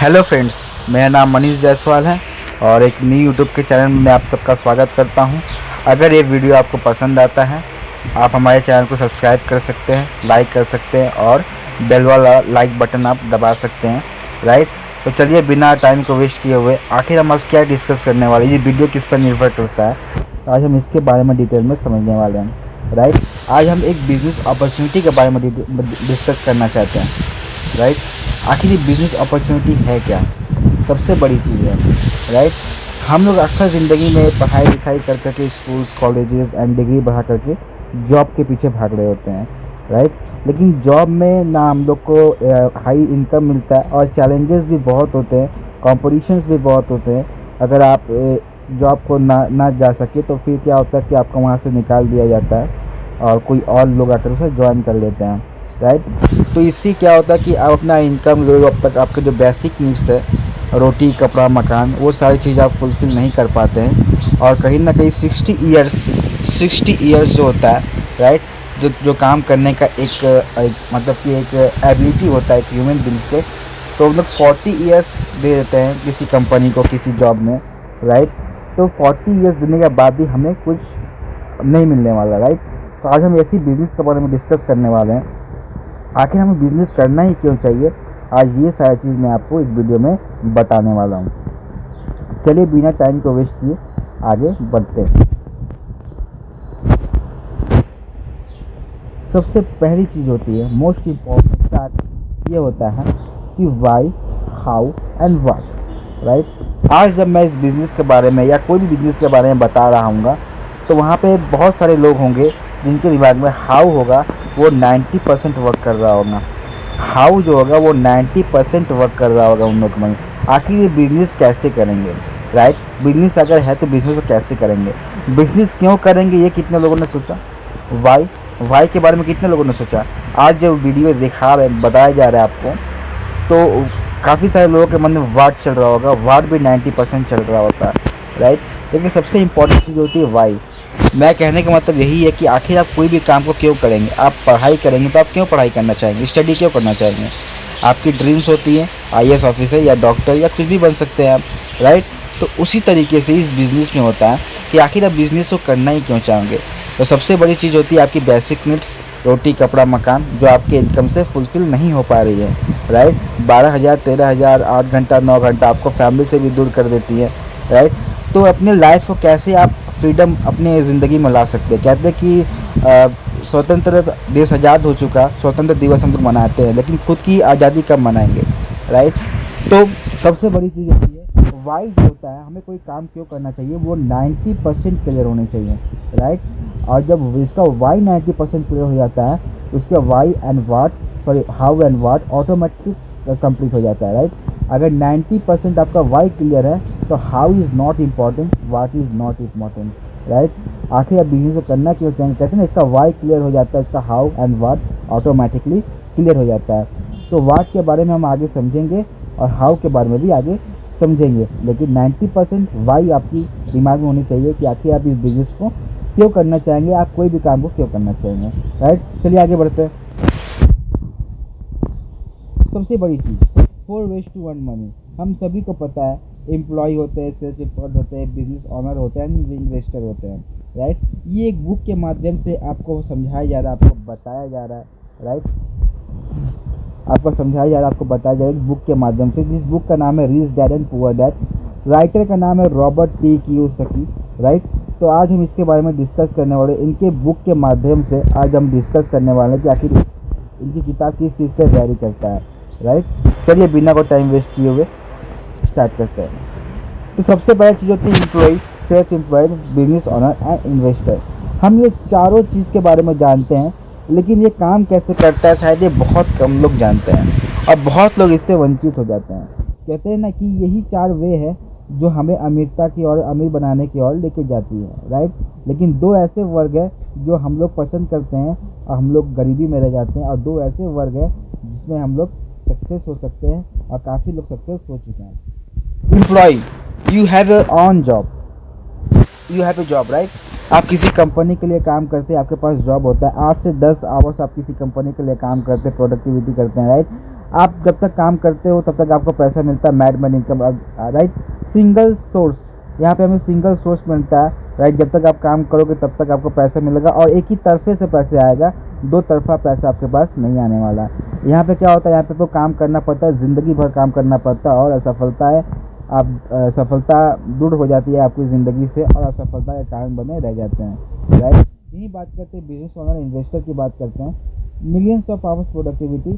Hello friends, मेरा नाम मनीष जायसवाल है और एक न्यू यूट्यूब के चैनल में मैं आप सबका स्वागत करता हूं। अगर ये वीडियो आपको पसंद आता है, आप हमारे चैनल को सब्सक्राइब कर सकते हैं, लाइक कर सकते हैं और बेल वाला लाइक बटन आप दबा सकते हैं, राइट। तो चलिए बिना टाइम को वेस्ट किए हुए आखिर हम आज क्या डिस्कस करने वाले, ये वीडियो किस पर निर्भर करता है, आज हम इसके बारे में डिटेल में समझने वाले हैं, राइट। आज हम एक बिजनेस अपॉर्चुनिटी के बारे में डिस्कस करना चाहते हैं, राइट। आखिर ये बिज़नेस अपॉर्चुनिटी है क्या, सबसे बड़ी चीज़ है, राइट। हम लोग अक्सर ज़िंदगी में पढ़ाई लिखाई कर करके स्कूल्स कॉलेजेस एंड डिग्री बढ़ा करके जॉब के पीछे भाग रहे होते हैं, राइट। लेकिन जॉब में ना हम लोग को हाई इनकम मिलता है और चैलेंजेस भी बहुत होते हैं, कॉम्पिटिशन्स भी बहुत होते हैं। अगर आप जॉब को ना जा सके तो फिर क्या होता है कि आपको वहाँ से निकाल दिया जाता है और कोई और लोग आकर उसे ज्वाइन कर लेते हैं, राइट। तो इससे क्या होता है कि आप अपना इनकम जो अब तक आपके जो बेसिक नीड्स है, रोटी कपड़ा मकान, वो सारी चीज़ आप फुलफ़िल नहीं कर पाते हैं और कहीं ना कहीं 60 इयर्स जो होता है, राइट, जो काम करने का एक मतलब कि एक एबिलिटी होता है एक ह्यूमन बींग्स के, तो मतलब 40 इयर्स दे देते हैं किसी कंपनी को किसी जॉब में, राइट। तो 40 इयर्स देने के बाद भी हमें कुछ नहीं मिलने वाला, राइट। तो आज हम ऐसी बिजनेस के बारे में डिस्कस करने वाले हैं, आखिर हमें बिज़नेस करना ही क्यों चाहिए। आज ये सारी चीज़ मैं आपको इस वीडियो में बताने वाला हूँ। चलिए बिना टाइम को वेस्ट किए आगे बढ़ते हैं। सबसे पहली चीज़ होती है, मोस्ट इम्पॉर्टेंट स्टार्ट ये होता है कि why, how and what, right. आज जब मैं इस बिज़नेस के बारे में या कोई भी बिज़नेस के बारे में बता रहा हूँगा तो वहाँ पे बहुत सारे लोग होंगे जिनके दिमाग में हाउ होगा वो 90% वर्क कर रहा होगा, हाउ जो होगा वो 90% वर्क कर रहा होगा उन लोग में। आखिर ये बिजनेस कैसे करेंगे, राइट। बिजनेस अगर है तो बिजनेस को कैसे करेंगे, बिजनेस क्यों करेंगे, ये कितने लोगों ने सोचा। वाई के बारे में कितने लोगों ने सोचा। आज जो वीडियो बताया जा रहा है आपको, तो काफ़ी सारे लोगों के मन में वाट चल रहा होगा, वाट भी 90% चल रहा होता है, राइट। लेकिन सबसे इम्पोर्टेंट चीज़ होती है वाई। मैं कहने का मतलब यही है कि आखिर आप कोई भी काम को क्यों करेंगे। आप पढ़ाई करेंगे तो आप क्यों पढ़ाई करना चाहेंगे, स्टडी क्यों करना चाहेंगे। आपकी ड्रीम्स होती हैं IAS ऑफिसर या डॉक्टर या कुछ भी बन सकते हैं आप, राइट। तो उसी तरीके से इस बिज़नेस में होता है कि आखिर आप बिज़नेस को करना ही क्यों चाहेंगे। तो सबसे बड़ी चीज़ होती है आपकी बेसिक नीड्स, रोटी कपड़ा मकान, जो आपके इनकम से फुलफ़िल नहीं हो पा रही है, राइट। 12,000 13,000 8 घंटा 9 घंटा आपको फैमिली से भी दूर कर देती है, राइट। तो अपने लाइफ को कैसे आप फ्रीडम अपने ज़िंदगी में ला सकते हैं। कहते हैं कि स्वतंत्र देश आज़ाद हो चुका, स्वतंत्र दिवस हम लोग मनाते हैं, लेकिन खुद की आज़ादी कब मनाएंगे, राइट। तो सबसे बड़ी चीज़ होती है वाई जो होता है, हमें कोई काम क्यों करना चाहिए वो 90% क्लियर होने चाहिए, राइट। और जब इसका वाई 90% क्लियर हो जाता है तो उसका why and what, sorry how and what automatic complete हो जाता है, राइट। अगर 90% आपका वाई क्लियर है तो how is not important, what is not important, right. आखिर आप बिजनेस को करना क्यों चाहेंगे, कहते हैं ना, इसका वाई क्लियर हो जाता है, इसका how and watt automatically clear हो जाता है। तो वाट के बारे में हम आगे समझेंगे और हाउ के बारे में भी आगे समझेंगे, लेकिन 90% वाई आपकी दिमाग में होनी चाहिए कि आखिर आप इस बिजनेस को क्यों करना चाहेंगे, आप कोई भी काम को क्यों करना चाहेंगे, राइट। चलिए आगे बढ़ते हैं। सबसे बड़ी चीज़ 4 ways to earn money। हम सभी को पता है, एम्प्लॉय होते हैं, सेल्स एक्सपर्ट होते हैं, बिजनेस ओनर होते हैं, इन्वेस्टर होते हैं, राइट। ये एक बुक के माध्यम से आपको समझाया जा रहा है, आपको बताया जा रहा है, राइट। आपको समझाया जा रहा है, आपको बताया जा रहा है एक बुक के माध्यम से, जिस बुक का नाम है rich dad and poor dad. Writer का नाम है रॉबर्ट T Kiyosaki, राइट। तो आज हम इसके बारे में डिस्कस करने वाले, इनके बुक के माध्यम से आज हम डिस्कस करने वाले हैं कि आखिर इनकी किताब किस चीज़ से वैरी करता है, राइट। चलिए बिना को टाइम वेस्ट किए हुए स्टार्ट करते हैं। तो सबसे पहली चीज़ होती है employ, self employed, business owner and investor. हम ये चारों चीज़ के बारे में जानते हैं, लेकिन ये काम कैसे करता है शायद ये बहुत कम लोग जानते हैं और बहुत लोग इससे वंचित हो जाते हैं। कहते हैं ना कि यही 4 वे है जो हमें अमीरता की ओर, अमीर बनाने की ओर लेके जाती है, राइट। लेकिन 2 ऐसे वर्ग है जो हम लोग पसंद करते हैं और हम लोग गरीबी में रह जाते हैं, और 2 ऐसे वर्ग है जिसमें हम लोग सक्सेस हो सकते हैं और काफ़ी लोग सक्सेस हो चुके हैं। Employ, you have your own job, you have a job, right. आप किसी कंपनी के लिए काम करते हैं, आपके पास जॉब होता है, 8 से 10 आवर्स आप किसी कंपनी के लिए काम करते हैं, प्रोडक्टिविटी करते हैं, राइट। आप जब तक काम करते हो तब तक आपको पैसा मिलता है, mad money income, right. Single source, यहाँ पे हमें सिंगल सोर्स मिलता है, राइट। जब तक आप काम करोगे तब तक आपको पैसा मिलेगा और एक ही तरफे से पैसे आएगा, दो तरफा पैसा आपके पास नहीं आने वाला। यहाँ पे क्या होता है, यहाँ पे तो काम करना पड़ता है, ज़िंदगी भर काम करना पड़ता है और असफलता है, आप सफलता दूर हो जाती है आपकी ज़िंदगी से और असफलता के कारण बने रह जाते हैं, राइट। यही बात करते हैं बिजनेस ओनर इन्वेस्टर की बात करते हैं। Millions of hours productivity,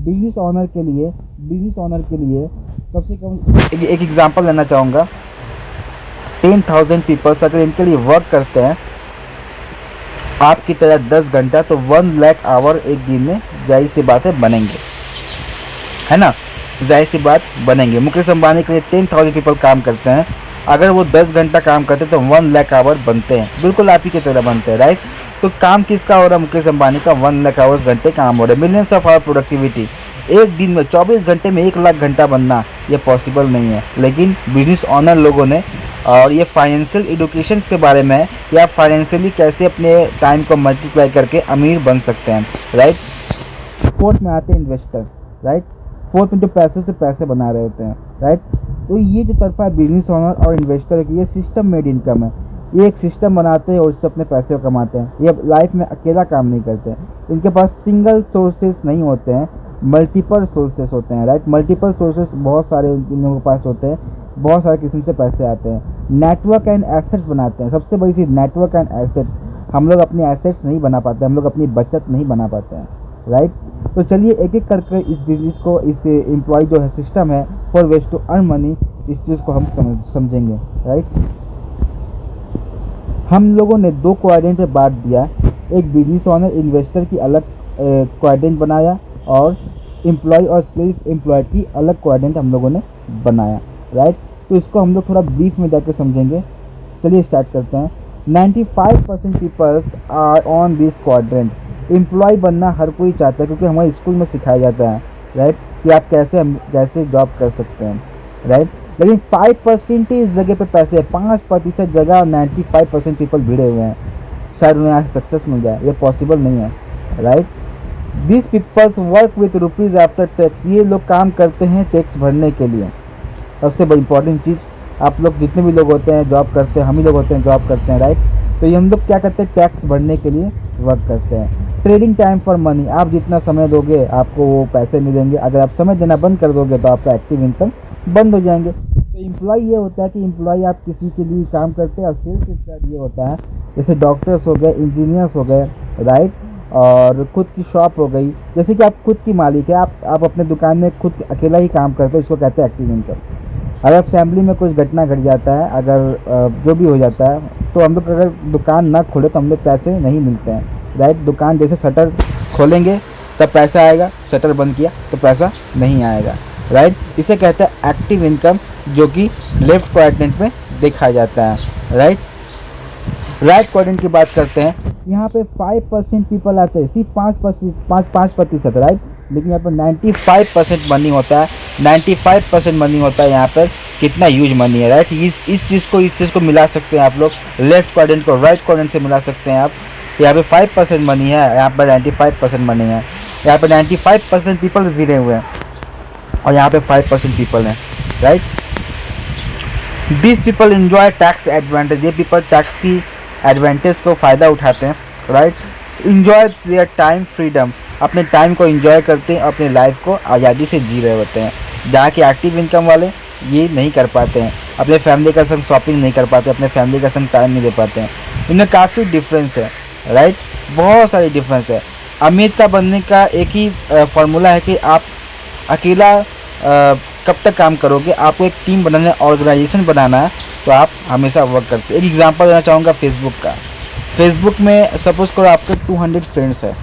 business owner के लिए कम से कम एक एग्जांपल लेना चाहूँगा। 10,000 पीपल्स अगर इनके लिए वर्क करते हैं आपकी तरह 10 घंटा, तो 1 लाख आवर एक दिन में जाहिर सी बात है बनेंगे, है ना, जाहिर सी बात बनेंगे। मुकेश अंबानी के लिए 10,000 पीपल काम करते हैं, अगर वो 10 घंटा काम करते हैं तो 1 लाख आवर बनते हैं, बिल्कुल आप ही की तरह बनते हैं, राइट। तो काम किसका हो रहा है, मुकेश अंबानी का 1 लाख आवर्स घंटे काम हो रहा है। मिलियंस ऑफ आवर प्रोडक्टिविटी, एक दिन में 24 घंटे में 1 लाख घंटा बनना ये पॉसिबल नहीं है, लेकिन बिजनेस ऑनर लोगों ने, और ये फाइनेंशियल एडुकेशन के बारे में है कि आप फाइनेंशियली कैसे अपने टाइम को मल्टीप्लाई करके अमीर बन सकते हैं, राइट। फोर्थ में आते हैं इन्वेस्टर, राइट। फोर्थ में जो पैसे से पैसे बना रहे होते हैं, राइट। तो ये जो तरफा है बिजनेस ओनर और इन्वेस्टर की, ये सिस्टम मेड इनकम है। ये एक सिस्टम बनाते हैं और उससे अपने पैसे कमाते हैं। ये लाइफ में अकेला काम नहीं करते हैं, इनके पास सिंगल सोर्सेस नहीं होते हैं, मल्टीपल सोर्सेस होते हैं, राइट। मल्टीपल सोर्सेस बहुत सारे इन लोगों के पास होते हैं, बहुत सारे किस्म से पैसे आते हैं। नेटवर्क एंड एसेट्स बनाते हैं, सबसे बड़ी चीज़ नेटवर्क एंड एसेट्स। हम लोग अपने एसेट्स नहीं बना पाते, हम लोग अपनी बचत नहीं बना पाते हैं, राइट। तो चलिए एक एक करके इस बिजनेस को, इस एम्प्लॉय जो है सिस्टम है for ways to earn money, इस चीज़ को हम समझेंगे, राइट। हम लोगों ने 2 क्वाड्रेंट में बांट दिया, एक बिजनेस ओनर इन्वेस्टर की अलग क्वाड्रेंट बनाया और एम्प्लॉय और सेल्फ एम्प्लॉय की अलग क्वाड्रेंट हम लोगों ने बनाया, राइट। तो इसको हम लोग थोड़ा ब्रीफ में जाकर समझेंगे। चलिए स्टार्ट करते हैं। 95% peoples are on this quadrant. Employ बनना हर कोई चाहता है, क्योंकि हमारे स्कूल में सिखाया जाता है, राइट, कि आप कैसे जॉब कर सकते हैं, राइट। लेकिन 5% ही इस जगह पे पैसे है, 5% जगह 95% पीपल भिड़े हुए हैं, शायद उन्हें आज सक्सेस मिल जाए, ये पॉसिबल नहीं है, right. This people's work with rupees after tax. ये लोग काम करते हैं टैक्स भरने के लिए। सबसे बड़ी इंपॉर्टेंट चीज़, आप लोग जितने भी लोग होते हैं जॉब करते हैं, हम ही लोग होते हैं जॉब करते हैं, राइट। तो ये हम लोग क्या करते हैं, टैक्स भरने के लिए वर्क करते हैं। ट्रेडिंग टाइम फॉर मनी, आप जितना समय दोगे आपको वो पैसे मिलेंगे, अगर आप समय देना बंद कर दोगे तो आपका एक्टिव इनकम बंद हो जाएंगे। तो एम्प्लॉय ये होता है कि एम्प्लॉय आप किसी के लिए काम करते हैं, और सेल्स एम्प्लॉय ये होता है जैसे डॉक्टर्स हो गए, इंजीनियर्स हो गए, राइट, और खुद की शॉप हो गई, जैसे कि आप खुद की मालिक है, आप अपने दुकान में खुद अकेला ही काम करते हो, इसको कहते हैं एक्टिव इनकम। अगर फैमिली में कुछ घटना घट जाता है, अगर जो भी हो जाता है, तो हम लोग अगर दुकान ना खोले तो हम लोग पैसे नहीं मिलते हैं, राइट। दुकान जैसे शटर खोलेंगे तब पैसा आएगा, शटर बंद किया तो पैसा नहीं आएगा, राइट। इसे कहते हैं एक्टिव इनकम, जो कि लेफ्ट क्वाड्रेंट में देखा जाता है, राइट। राइट क्वाड्रेंट की बात करते हैं, यहाँ पे 5% पीपल आते हैं, सिर्फ 5%, राइट। लेकिन यहाँ पर 95% मनी होता है, 95% मनी होता है यहाँ पर। कितना ह्यूज मनी है, राइट। इस चीज़ को मिला सकते हैं आप लोग, लेफ्ट क्वाड्रेंट को राइट क्वाड्रेंट से मिला सकते हैं आप। यहाँ पे 5% मनी है, यहाँ पर 95% मनी है। यहाँ पे 95% पीपल गिरे हुए हैं और यहाँ पे 5% पीपल हैं, right. This people enjoy tax advantage. ये पीपल टैक्स की एडवांटेज को फ़ायदा उठाते हैं, right. Enjoy their time freedom, अपने टाइम को इंजॉय करते हैं, अपने लाइफ को आज़ादी से जी रहे होते हैं, जहाँ के एक्टिव इनकम वाले ये नहीं कर पाते हैं, अपने फैमिली का संग शॉपिंग नहीं कर पाते, अपने फैमिली का संग टाइम नहीं दे पाते हैं। इनमें काफ़ी डिफरेंस है, राइट, बहुत सारी डिफरेंस है। अमीर बनने का एक ही फार्मूला है कि आप अकेला कब तक काम करोगे, आपको एक टीम बनाना है, ऑर्गेनाइजेशन बनाना है, तो आप हमेशा वर्क करते हैं। एक एग्जांपल देना चाहूँगा फेसबुक का। फेसबुक में सपोज करो आपके 200 फ्रेंड्स है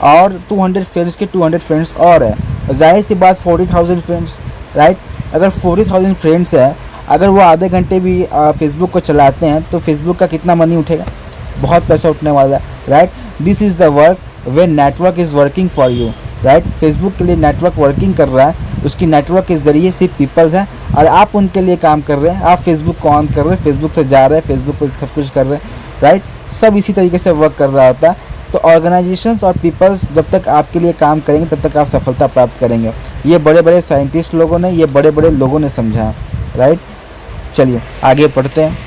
और 200 फ्रेंड्स के 200 फ्रेंड्स और है, जाहिर सी बात 40,000 फ्रेंड्स, राइट। अगर 40,000 फ्रेंड्स है, अगर वो आधे घंटे भी फेसबुक को चलाते हैं तो फेसबुक का कितना मनी उठेगा, बहुत पैसा उठने वाला है, right. This is the work when network is working for you, right. Facebook के लिए नेटवर्क वर्किंग कर रहा है, उसकी नेटवर्क के ज़रिए सिर्फ पीपल्स हैं और आप उनके लिए काम कर रहे हैं। आप फेसबुक को ऑन कर रहे हैं, फेसबुक से जा रहे हैं, फेसबुक पर सब कुछ कर रहे हैं, राइट। सब इसी तरीके से वर्क कर रहा होता है। तो ऑर्गेनाइजेशंस और पीपल्स जब तक आपके लिए काम करेंगे तब तक आप सफलता प्राप्त करेंगे। ये बड़े बड़े साइंटिस्ट लोगों ने, ये बड़े बड़े लोगों ने समझा, राइट। चलिए आगे पढ़ते हैं।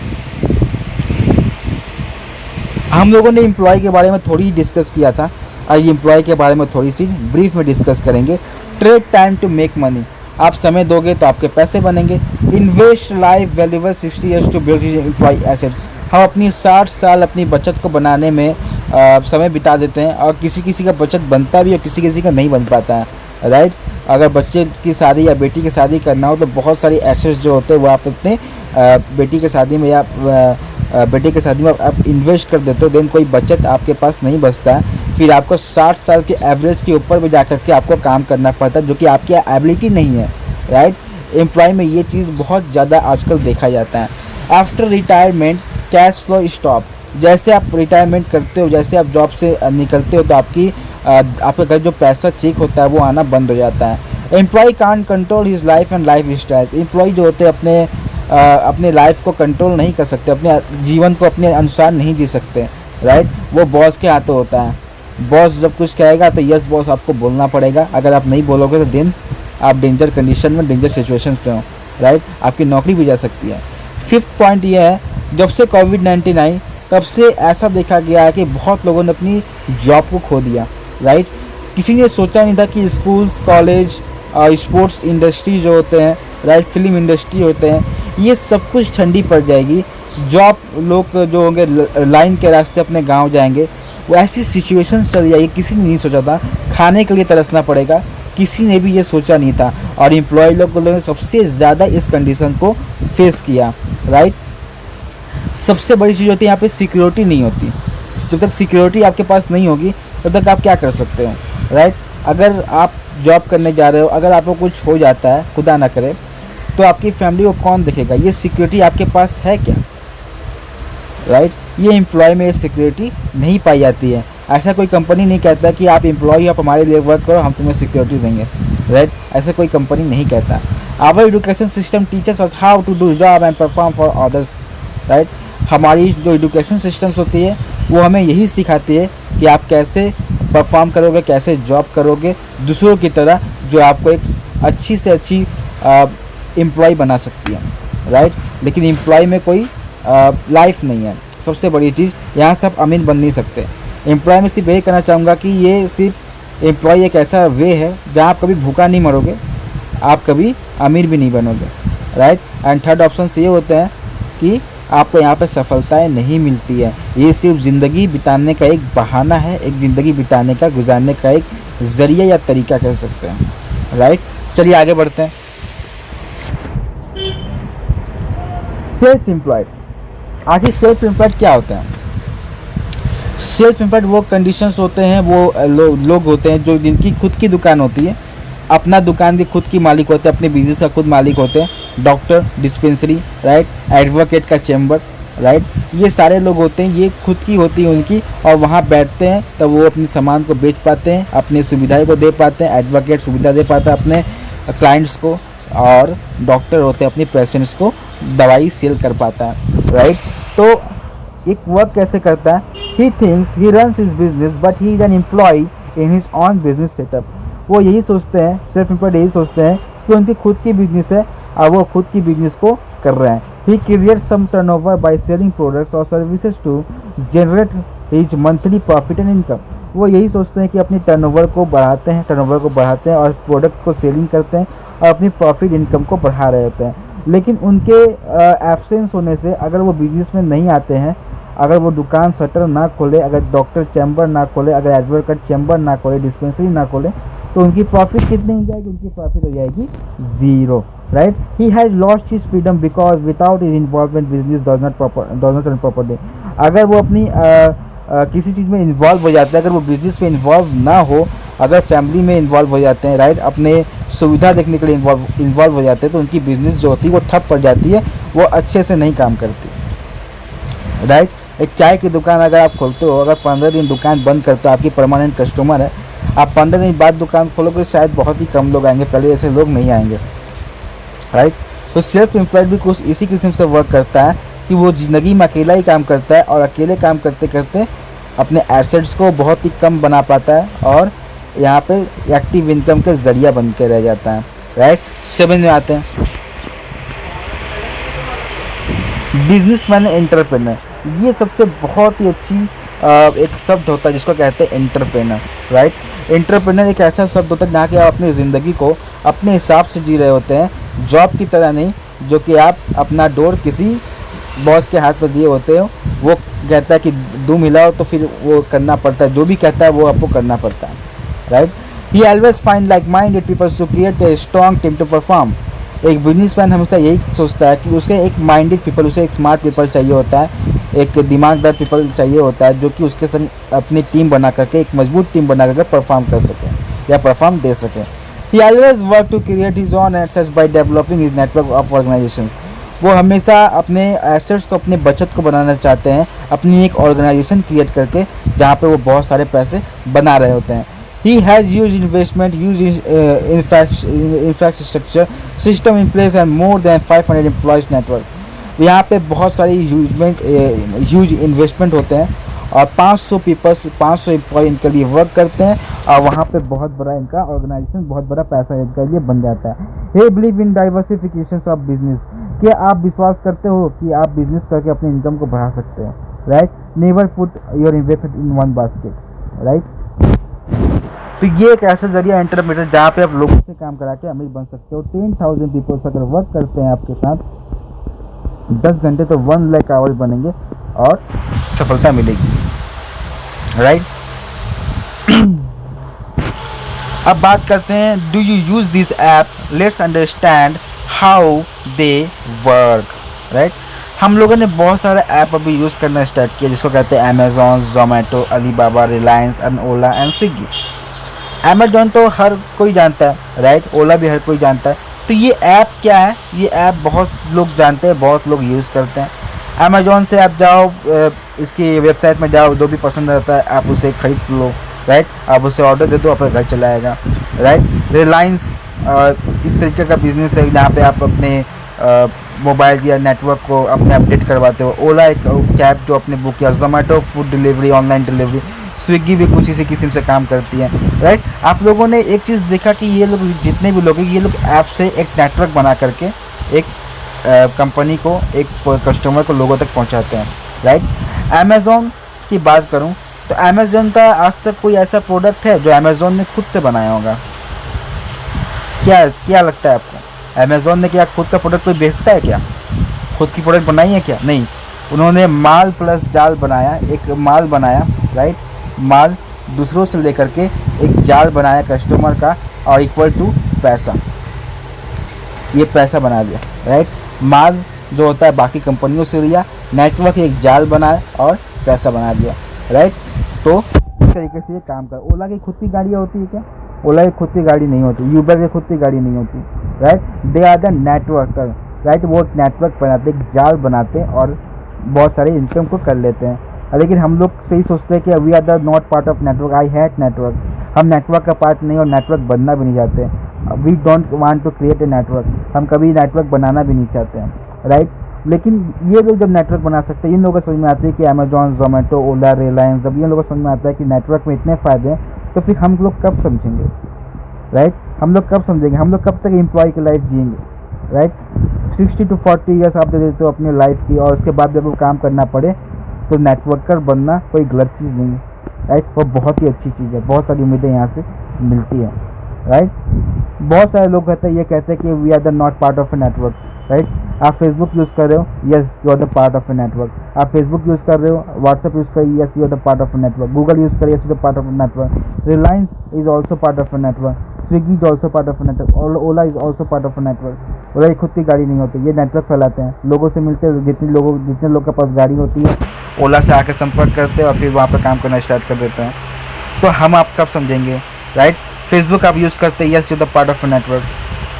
हम लोगों ने एम्प्लॉय के बारे में थोड़ी ही डिस्कस किया था, आज एम्प्लॉय के बारे में थोड़ी सी ब्रीफ में डिस्कस करेंगे। Trade time to make money, आप समय दोगे तो आपके पैसे बनेंगे। Invest life valuable 60 years to build employ assets, हम अपनी 60 साल अपनी बचत को बनाने में समय बिता देते हैं, और किसी किसी का बचत बनता भी और किसी किसी का नहीं बन पाता है, राइट। अगर बच्चे की शादी या बेटी की शादी करना हो तो बहुत सारी एसेट्स जो होते हैं वो आप अपने बेटी की शादी में या बेटे की शादी में आप इन्वेस्ट कर देते हो, देन कोई बचत आपके पास नहीं बचता है, फिर आपको 60 साल के एवरेज के ऊपर भी जा कर के आपको काम करना पड़ता है, जो कि आपकी एबिलिटी नहीं है, राइट। एम्प्लॉय में ये चीज़ बहुत ज़्यादा आजकल देखा जाता है। After retirement cash flow stop, जैसे आप रिटायरमेंट करते हो, जैसे आप जॉब से निकलते हो तो आपके घर जो पैसा चेक होता है वो आना बंद हो जाता है। Employ can't control his life and life style, employ जो होते हैं अपने लाइफ को कंट्रोल नहीं कर सकते, अपने जीवन को अपने अनुसार नहीं जी सकते, राइट। वो बॉस के हाथों होता है, बॉस जब कुछ कहेगा तो यस बॉस आपको बोलना पड़ेगा, अगर आप नहीं बोलोगे तो दिन आप डेंजर कंडीशन में, डेंजर सिचुएशन पे हो, राइट, आपकी नौकरी भी जा सकती है। 5th पॉइंट ये है, जब से कोविड-19 आई तब से ऐसा देखा गया है कि बहुत लोगों ने अपनी जॉब को खो दिया, राइट। किसी ने सोचा नहीं था कि स्कूल्स, कॉलेज, स्पोर्ट्स इंडस्ट्री जो होते हैं, राइट, फिल्म इंडस्ट्री होते हैं, ये सब कुछ ठंडी पड़ जाएगी, जॉब लोग जो होंगे लाइन के रास्ते अपने गांव जाएंगे, वो ऐसी सिचुएशन चल जाएगी, किसी ने नहीं सोचा था। खाने के लिए तरसना पड़ेगा, किसी ने भी ये सोचा नहीं था, और एम्प्लॉय लोगों ने सबसे ज़्यादा इस कंडीशन को फेस किया, राइट। सबसे बड़ी चीज़ होती है यहाँ पे सिक्योरिटी नहीं होती, जब तक सिक्योरिटी आपके पास नहीं होगी तब तक आप क्या कर सकते हो, राइट। अगर आप जॉब करने जा रहे हो, अगर आपको कुछ हो जाता है, खुदा ना करे, तो आपकी फैमिली को कौन देखेगा, ये सिक्योरिटी आपके पास है क्या, राइट। ये एम्प्लॉय में सिक्योरिटी नहीं पाई जाती है। ऐसा कोई कंपनी नहीं कहता कि आप एम्प्लॉय, आप हमारे लिए वर्क करो, हम तुम्हें सिक्योरिटी देंगे, राइट, ऐसा कोई कंपनी नहीं कहता। Our education system teachers us how to do job and perform for others, right. हमारी जो एजुकेशन सिस्टम्स होती है वो हमें यही सिखाती है कि आप कैसे परफॉर्म करोगे, कैसे जॉब करोगे दूसरों की तरह, जो आपको एक अच्छी से अच्छी एम्प्लॉय बना सकती है, राइट। लेकिन एम्प्लॉय में कोई लाइफ नहीं है, सबसे बड़ी चीज़, यहाँ से आप अमीर बन नहीं सकते। एम्प्लॉय में सिर्फ यही कहना चाहूँगा कि ये सिर्फ एम्प्लॉय एक ऐसा वे है जहाँ आप कभी भूखा नहीं मरोगे, आप कभी अमीर भी नहीं बनोगे, राइट। एंड थर्ड ऑप्शन ये होता है कि आपको यहाँ पे सफलताएं नहीं मिलती है, ये सिर्फ ज़िंदगी बिताने का एक बहाना है, एक ज़िंदगी बिताने का, गुजारने का एक ज़रिया या तरीका कह सकते हैं, राइट। चलिए आगे बढ़ते हैं। सेल्फ एम्प्लॉयड, आखिर सेल्फ एम्प्लॉयड क्या होता है? सेल्फ एम्प्लॉयड वो कंडीशंस होते हैं, वो लोग होते हैं जो जिनकी खुद की दुकान होती है, अपना दुकान भी खुद की मालिक होते हैं, अपने बिजनेस का खुद मालिक होते हैं। डॉक्टर, डिस्पेंसरी, राइट, एडवोकेट का चैम्बर, राइट, ये सारे लोग होते हैं, ये खुद की होती है उनकी, और वहाँ बैठते हैं तब वो अपने सामान को बेच पाते हैं, अपनी सुविधाएं को दे पाते हैं। एडवोकेट सुविधा दे पाता है अपने क्लाइंट्स को, और डॉक्टर होते हैं अपने पेशेंट्स को दवाई सेल कर पाता है, राइट। तो एक वर्क कैसे करता है? He thinks he runs his business but he is an employ in his own business setup. वो यही सोचते हैं, सेल्फ एम्प्लॉयड यही सोचते हैं कि उनकी खुद की बिजनेस है और वो खुद की बिजनेस को कर रहे हैं। He create some turnover by selling products और services to generate his monthly profit and income. वो यही सोचते हैं कि अपनी टर्नओवर को बढ़ाते हैं और प्रोडक्ट को सेलिंग करते हैं और अपनी प्रॉफिट इनकम को बढ़ा रहे होते हैं। लेकिन उनके एब्सेंस होने से, अगर वो बिजनेस में नहीं आते हैं, अगर वो दुकान शटर ना खोले, अगर डॉक्टर चैम्बर ना खोले, अगर एडवोकेट चैम्बर ना खोले, डिस्पेंसरी ना खोले, तो उनकी प्रॉफिट कितनी हो जाएगी? उनकी प्रॉफिट हो जाएगी 0, right. He has lost his freedom because without his involvement business does not run properly. अगर वो अपनी किसी चीज़ में इन्वॉल्व हो जाता है, अगर वो बिजनेस में इन्वॉल्व ना हो, अगर फैमिली में इन्वॉल्व हो जाते हैं, राइट, अपने सुविधा देखने के लिए इन्वॉल्व हो जाते हैं, तो उनकी बिजनेस जो होती है वो ठप पड़ जाती है, वो अच्छे से नहीं काम करती, राइट। एक चाय की दुकान अगर आप खोलते हो, अगर 15 दिन दुकान बंद करते हो, आपकी परमानेंट कस्टमर है, आप 15 दिन बाद दुकान खोलोगे, शायद बहुत ही कम लोग आएंगे, पहले ऐसे लोग नहीं आएंगे, राइट। तो सेल्फ एम्प्लॉयड भी कुछ इसी किस्म से वर्क करता है कि वो ज़िंदगी में अकेला ही काम करता है और अकेले काम करते करते अपने एसेट्स को बहुत ही कम बना पाता है और यहाँ पे एक्टिव इनकम का ज़रिया बन के रह जाता है, राइट। समझ में आते हैं। बिजनेसमैन एंटरप्रेन्योर, ये सबसे बहुत ही अच्छी एक शब्द होता है जिसको कहते हैं एंटरप्रेन्योर, राइट। एंटरप्रेन्योर एक ऐसा शब्द होता है जहाँ कि आप अपनी ज़िंदगी को अपने हिसाब से जी रहे होते हैं, जॉब की तरह नहीं, जो कि आप अपना डोर किसी बॉस के हाथ में दिए होते हो, वो कहता है कि दुम हिलाओ तो फिर वो करना पड़ता है, जो भी कहता है वो आपको करना पड़ता है, right. He always find like minded people to create a strong team to perform. एक बिजनेसमैन हमेशा यही सोचता है कि उसके एक माइंडेड पीपल, उसे एक स्मार्ट पीपल चाहिए होता है, एक दिमागदार पीपल चाहिए होता है, जो कि उसके संग अपनी टीम बना करके, एक मजबूत टीम बना करके परफॉर्म कर सके या परफॉर्म दे सके। He always work to create his own assets by developing his network of organisations. वो हमेशा अपने एसेट्स को, अपने बचत को बनाना चाहते हैं, अपनी एक ऑर्गेनाइजेशन क्रिएट करके जहाँ पे वो बहुत सारे पैसे बना रहे होते हैं। He has huge investment, huge infrastructure system in place and more than 500 employees network। यहाँ पे बहुत सारी ह्यूज इन्वेस्टमेंट होते हैं और 500 एम्प्लॉय इनके लिए वर्क करते हैं और वहाँ पे बहुत बड़ा इनका ऑर्गेनाइजेशन, बहुत बड़ा पैसा इनके लिए बन जाता है। He believe in diversification of business। क्या आप विश्वास करते हो कि आप बिजनेस करके अपने इनकम को बढ़ा सकते हो, right. Never put your investment in one basket, right. तो ये एक ऐसा जरिया एंटरप्रेन्योर जहाँ पे आप लोगों से काम करा के अमीर बन सकते हो। 10,000 पीपल्स अगर वर्क करते हैं आपके साथ 10 घंटे तो 1 लाख आवर्स बनेंगे और सफलता मिलेगी, राइट। अब बात करते हैं, do you use this app, let's understand how they work, right. हम लोगों ने बहुत सारे ऐप अभी यूज़ करना स्टार्ट किया जिसको कहते हैं Amazon, Zomato, Alibaba, Reliance and Ola and Swiggy. Amazon तो हर कोई जानता है, राइट। ओला भी हर कोई जानता है। तो ये ऐप क्या है, ये ऐप बहुत लोग जानते हैं, बहुत लोग यूज़ करते हैं। अमेजोन से आप जाओ, इसकी वेबसाइट में जाओ, जो भी पसंद आता है आप उसे खरीद लो, राइट। आप उसे ऑर्डर दे दो, आपका घर चला आएगा, राइट। रिलायंस इस तरीके का बिजनेस है जहाँ पे आप अपने मोबाइल या नेटवर्क को अपने अपडेट करवाते हो। ओला एक कैब जो अपने बुक किया, Zomato food delivery, online delivery, Swiggy भी कुछ इसी किस्म से काम करती है, राइट। आप लोगों ने एक चीज़ देखा कि ये लोग, जितने भी लोग हैं, ये लोग ऐप से एक नेटवर्क बना करके एक कंपनी को, एक कस्टमर को लोगों तक पहुंचाते हैं, राइट। अमेज़ॉन की बात करूं तो अमेज़ॉन का आज तक कोई ऐसा प्रोडक्ट है जो अमेज़ॉन ने खुद से बनाया होगा? क्या लगता है आपको? अमेज़ॉन ने क्या खुद का प्रोडक्ट कोई बेचता है क्या? खुद की प्रोडक्ट बनाई है क्या? नहीं। उन्होंने माल प्लस जाल बनाया, एक माल बनाया, राइट। माल दूसरों से लेकर के एक जाल बनाया कस्टमर का और इक्वल टू पैसा, ये पैसा बना दिया, राइट। माल जो होता है बाकी कंपनियों से लिया, नेटवर्क एक जाल बनाया और पैसा बना दिया, राइट। तो इस तरीके से ये काम कर। ओला की खुद की गाड़ियाँ होती है क्या? ओला की खुद की गाड़ी नहीं होती, यूबर की खुद की गाड़ी नहीं होती, right. They are the networker, right. वो नेटवर्क बनाते, एक जाल बनाते और बहुत सारे इनकम को कर लेते हैं। लेकिन हम लोग सही सोचते हैं कि we are the not part of network, I hate network. हम नेटवर्क का पार्ट नहीं और नेटवर्क बनना भी नहीं चाहते। We don't want to create a network, हम कभी नेटवर्क बनाना भी नहीं चाहते हैं, राइट। लेकिन ये लोग जब नेटवर्क बना सकते हैं, इन लोगों को समझ में आता है कि अमेजॉन, जोमेटो, ओला, रिलायंस, जब इन लोगों को समझ में आता है कि नेटवर्क में इतने फ़ायदे हैं, तो फिर हम लोग कब समझेंगे, राइट। हम लोग कब समझेंगे? हम लोग कब तक एम्प्लॉय की लाइफ जिएंगे, राइट। 60 to 40 ईयर्स आप दे देते हो अपनी लाइफ की और उसके बाद जब वो काम करना पड़े तो नेटवर्कर बनना कोई गलत चीज़ नहीं है, राइट। वो बहुत ही अच्छी चीज़ है, बहुत सारी उम्मीदें यहाँ से मिलती है, राइट। बहुत सारे लोग ये कहते हैं कि we are the not part of a network, right. आप फेसबुक यूज़ कर रहे हो, yes you are the part of a network. आप फेसबुक यूज़ कर रहे हो, व्हाट्सएप यूज़ कर रहे हो, yes you are the part of a network. Google use कर रहे हो, yes you are the part of a network. Reliance is also part of a network. Swiggy is also part of a network. Ola is also part of a network. Ola खुद की गाड़ी नहीं होती, ये network फैलाते हैं, लोगों से मिलते हैं। जितने लोग के पास गाड़ी होती है, ओला से आकर संपर्क करते हैं और फिर वहाँ पर काम करना स्टार्ट कर देते हैं। तो हम आप कब समझेंगे, राइट। फेसबुक आप यूज़ करते हैं, yes you the part of a network,